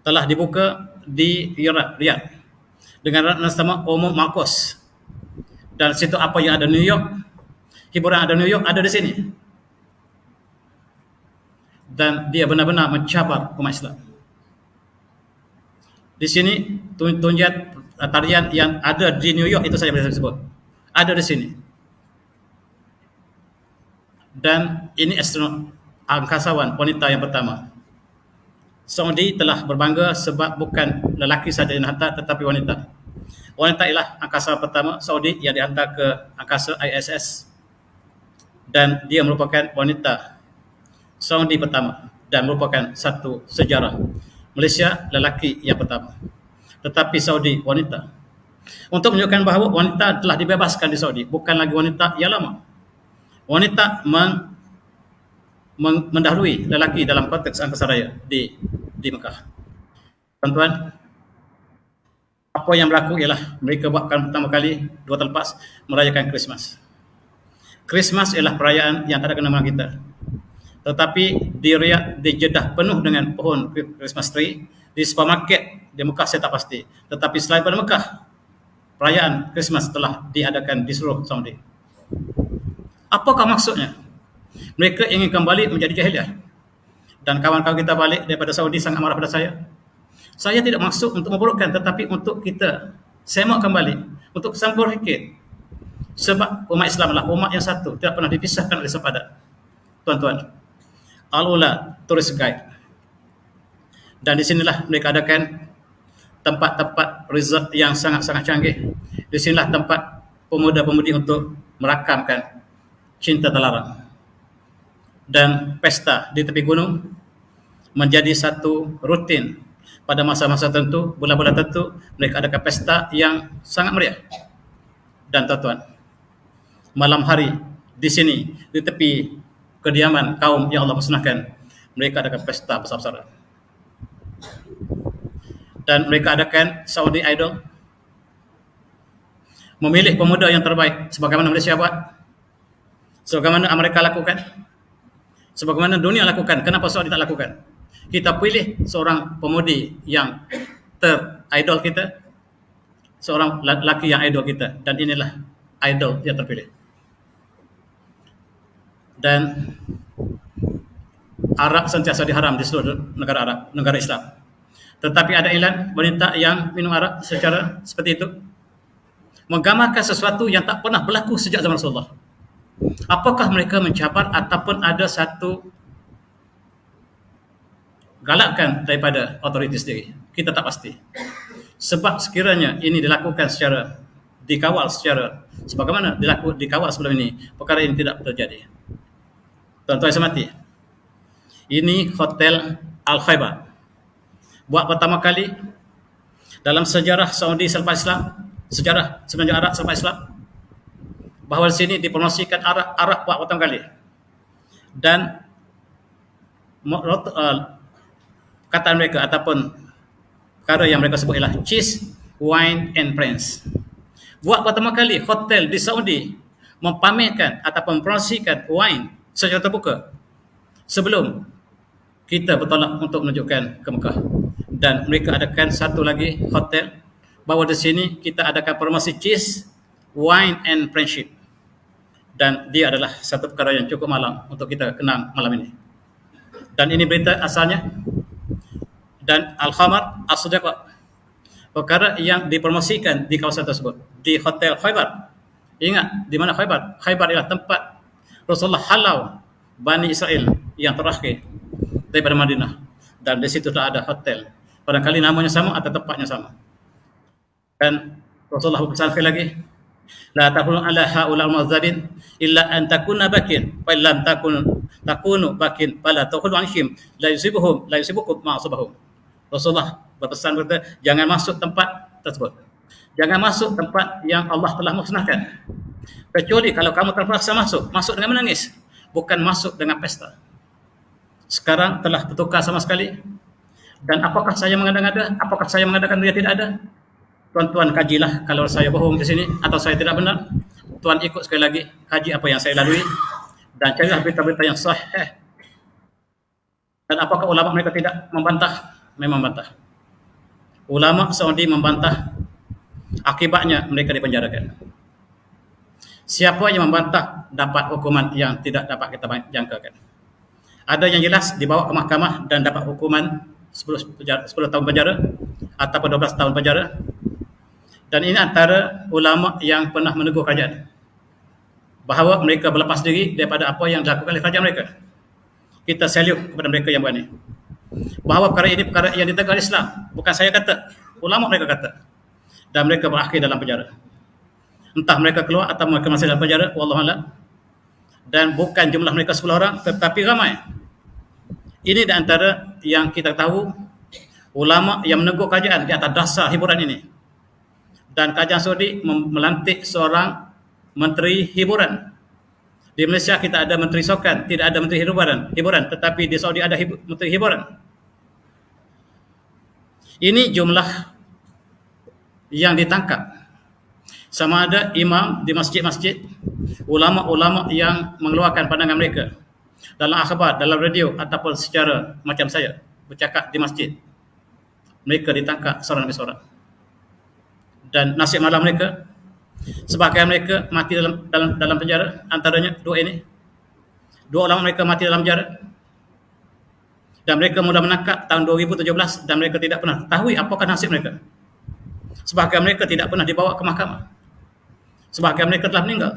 telah dibuka di Riyadh dengan nama Umum Marcos. Dan situ apa yang ada New York, hiburan ada New York ada di sini. Dan dia benar-benar mencabar umat Islam. Di sini tunjat tarian yang ada di New York itu saya boleh sebut. Ada di sini. Dan ini astronot angkasawan wanita yang pertama. Saudi telah berbangga sebab bukan lelaki saja yang dihantar tetapi wanita. Wanita ialah angkasa pertama Saudi yang dihantar ke angkasa ISS. Dan dia merupakan wanita Saudi pertama dan merupakan satu sejarah. Malaysia lelaki yang pertama, tetapi Saudi wanita. Untuk menunjukkan bahawa wanita telah dibebaskan di Saudi, bukan lagi wanita yang lama. Wanita mendahului lelaki dalam konteks angkasa raya di Mekah. Tuan-tuan, apa yang berlaku ialah mereka buatkan pertama kali 2 tahun lepas merayakan Christmas. Christmas ialah perayaan yang tak ada kena dengan kita. Tetapi di Riyadh, di Jeddah penuh dengan pohon Christmas tree. Di supermarket di Mekah saya tak pasti. Tetapi selain pada Mekah, perayaan Christmas telah diadakan di seluruh Saudi. Apakah maksudnya? Mereka ingin kembali menjadi jahiliah. Dan kawan-kawan kita balik daripada Saudi sangat marah pada saya. Saya tidak maksud untuk memburukkan, tetapi untuk kita semak kembali, untuk sambung fikir. Sebab umat Islam adalah umat yang satu, tidak pernah dipisahkan oleh sepadan. Tuan-tuan, Al-Ula Tourist Guide. Dan di sinilah mereka adakan tempat-tempat resort yang sangat-sangat canggih. Di sinilah tempat pemuda-pemudi untuk merakamkan cinta terlarang. Dan pesta di tepi gunung menjadi satu rutin. Pada masa-masa tertentu, bulan-bulan tertentu, mereka adakan pesta yang sangat meriah. Dan tuan-tuan, malam hari di sini, di tepi kediaman kaum yang Allah musnahkan, mereka adakan pesta besar-besaran. Dan mereka adakan Saudi Idol, memilih pemuda yang terbaik, sebagaimana Malaysia buat, sebagaimana Amerika lakukan, sebagaimana dunia lakukan. Kenapa Saudi tak lakukan? Kita pilih seorang pemudi yang idol kita, seorang lelaki yang idol kita, dan inilah idol yang terpilih. Dan Arab sentiasa diharam di seluruh negara Arab, negara Islam. Tetapi ada iklan wanita yang minum arak secara seperti itu, menggambarkan sesuatu yang tak pernah berlaku sejak zaman Rasulullah. Apakah mereka mencabar ataupun ada satu galakkan daripada otoriti sendiri? Kita tak pasti. Sebab sekiranya ini dilakukan secara dikawal secara sebagaimana dikawal sebelum ini, perkara ini tidak terjadi. Tuan-tuan yang hormati, ini Hotel Al-Khaybar. Buat pertama kali dalam sejarah Saudi selepas Islam, sejarah semenjak Arab selepas Islam, bahawa di sini dipromosikan arak buat pertama kali. Dan kata mereka ataupun perkara yang mereka sebut ialah cheese, wine and friends. Buat pertama kali hotel di Saudi mempamerkan ataupun mempromosikan wine secara terbuka sebelum kita bertolak untuk menunjukkan ke Mekah. Dan mereka adakan satu lagi hotel bahawa di sini kita adakan promosi cheese, wine and friendship. Dan dia adalah satu perkara yang cukup malang untuk kita kenang malam ini. Dan ini berita asalnya. Dan Al-Khamar As-Sadiqah, perkara yang dipromosikan di kawasan tersebut, di Hotel Khaybar. Ingat, di mana Khaybar? Khaybar ialah tempat Rasulullah halau Bani Israel yang terakhir daripada Madinah. Dan di situ sudah ada hotel. Barangkali namanya sama atau tempatnya sama. Dan Rasulullah berpesan lagi, la taqulu ala haula al-mu'adzabin illa an takuna bakin fa lam takunu bakin fala taqulu anhum la yusibukum ma asabahum. Rasulullah berpesan berkata, jangan masuk tempat tersebut. Jangan masuk tempat yang Allah telah musnahkan. Kecuali kalau kamu terpaksa masuk dengan menangis, bukan masuk dengan pesta. Sekarang telah bertukar sama sekali. Dan apakah saya mengada-ngada? Apakah saya mengadakan dia tidak ada? Tuan-tuan kajilah kalau saya bohong di sini atau saya tidak benar. Tuan ikut sekali lagi, kaji apa yang saya lalui dan carilah berita-berita yang sahih. Dan apakah ulama mereka tidak membantah? Memang membantah. Ulama Saudi membantah, akibatnya mereka dipenjarakan. Siapa yang membantah dapat hukuman yang tidak dapat kita jangkakan. Ada yang jelas dibawa ke mahkamah dan dapat hukuman 10 tahun penjara ataupun 12 tahun penjara. Dan ini antara ulama yang pernah menegur kerajaan bahawa mereka berlepas diri daripada apa yang dilakukan oleh kerajaan mereka. Kita salute kepada mereka yang berani. Bahawa perkara ini perkara yang ditegur Islam. Bukan saya kata, ulama mereka kata. Dan mereka berakhir dalam penjara. Entah mereka keluar atau mereka masih dalam penjara, wallahualam. Dan bukan jumlah mereka 10 orang, tetapi ramai. Ini di antara yang kita tahu, ulama yang menegur kerajaan di atas dasar hiburan ini. Dan kerajaan Saudi melantik seorang menteri hiburan. Di Malaysia kita ada menteri sokan, tidak ada menteri hiburan, tetapi di Saudi ada menteri hiburan. Ini jumlah yang ditangkap. Sama ada imam di masjid-masjid, ulama-ulama yang mengeluarkan pandangan mereka dalam akhbar, dalam radio ataupun secara macam saya bercakap di masjid. Mereka ditangkap seorang demi seorang. Dan nasib malam mereka, sebahagian mereka mati dalam penjara, antaranya dua ulama mereka mati dalam penjara. Dan mereka mula menangkap tahun 2017 dan mereka tidak pernah tahu apakah nasib mereka. Sebahagian mereka tidak pernah dibawa ke mahkamah. Sebahagian mereka telah meninggal.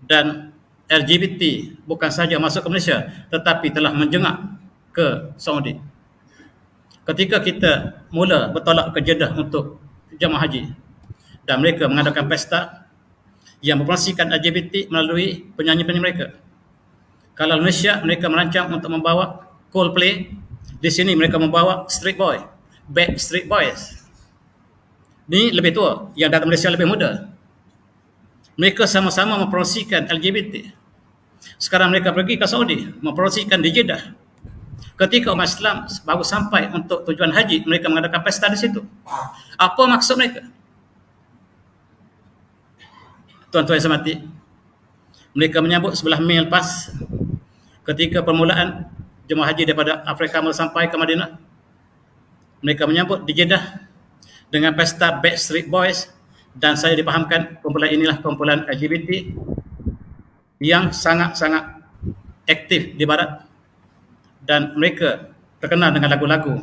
Dan LGBT bukan saja masuk ke Malaysia, tetapi telah menjengak ke Saudi. Ketika kita mula bertolak ke Jeddah untuk jemaah haji dan mereka mengadakan pesta yang mempromosikan LGBT melalui penyanyi-penyanyi mereka. Kalau Malaysia, mereka merancang untuk membawa Coldplay. Di sini mereka membawa Street Boy, Backstreet Boys. Ini lebih tua, yang datang Malaysia lebih muda. Mereka sama-sama mempromosikan LGBT. Sekarang mereka pergi ke Saudi, mempromosikan di Jeddah. Ketika umat Islam baru sampai untuk tujuan haji, mereka mengadakan pesta di situ. Apa maksud mereka? Tuan-tuan yang saya hormati, mereka menyambut 11 Mei lepas, ketika permulaan jemaah haji daripada Afrika mula sampai ke Madinah. Mereka menyambut di Jeddah dengan pesta Backstreet Boys, dan saya dipahamkan kumpulan inilah kumpulan LGBT yang sangat-sangat aktif di barat, dan mereka terkenal dengan lagu-lagu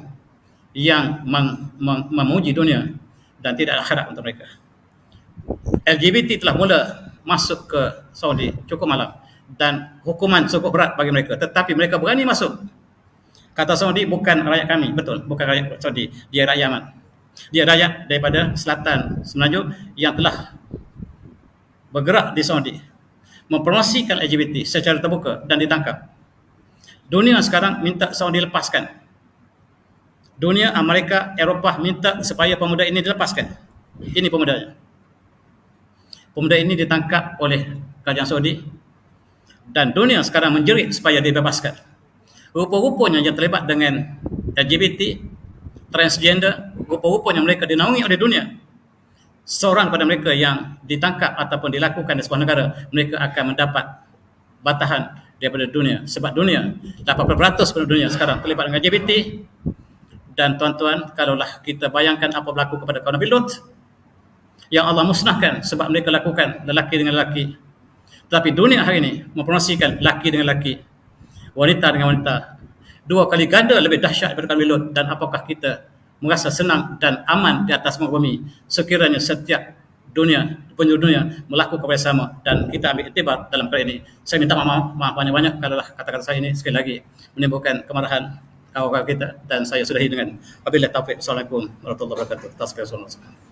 yang memuji dunia dan tidak ada akhirat untuk mereka. LGBT telah mula masuk ke Saudi cukup malam dan hukuman cukup berat bagi mereka, tetapi mereka berani masuk. Kata Saudi, bukan rakyat kami, betul, bukan rakyat Saudi, dia rakyat Yaman. Dia rakyat daripada selatan Semenanjung yang telah bergerak di Saudi, mempromosikan LGBT secara terbuka dan ditangkap. Dunia sekarang minta Saudi lepaskan. Dunia, Amerika, Eropah minta supaya pemuda ini dilepaskan. Ini pemudanya. Pemuda ini ditangkap oleh kerajaan Saudi dan dunia sekarang menjerit supaya dibebaskan. Rupa-rupanya yang terlibat dengan LGBT, transgender, rupa-rupanya mereka dinaungi oleh dunia. Seorang pada mereka yang ditangkap ataupun dilakukan di sebuah negara, mereka akan mendapat batahan daripada dunia. Sebab dunia, 80% penduduk dunia sekarang terlibat dengan LGBT. Dan tuan-tuan, kalaulah kita bayangkan apa berlaku kepada kaum Nabi Lut, yang Allah musnahkan sebab mereka lakukan lelaki dengan lelaki. Tetapi dunia hari ini mempromosikan lelaki dengan lelaki, wanita dengan wanita. 2 kali ganda lebih dahsyat daripada kaum Nabi Lut. Dan apakah kita merasa senang dan aman di atas muka bumi sekiranya setiap penjuru dunia melakukan bersama dan kita ambil iktibar dalam perkara ini. Saya minta maaf banyak-banyak kalau kata-kata saya ini sekali lagi menimbulkan kemarahan kawan-kawan kita, dan saya sudahi dengan wabillahi taufiq. Assalamualaikum warahmatullahi wabarakatuh.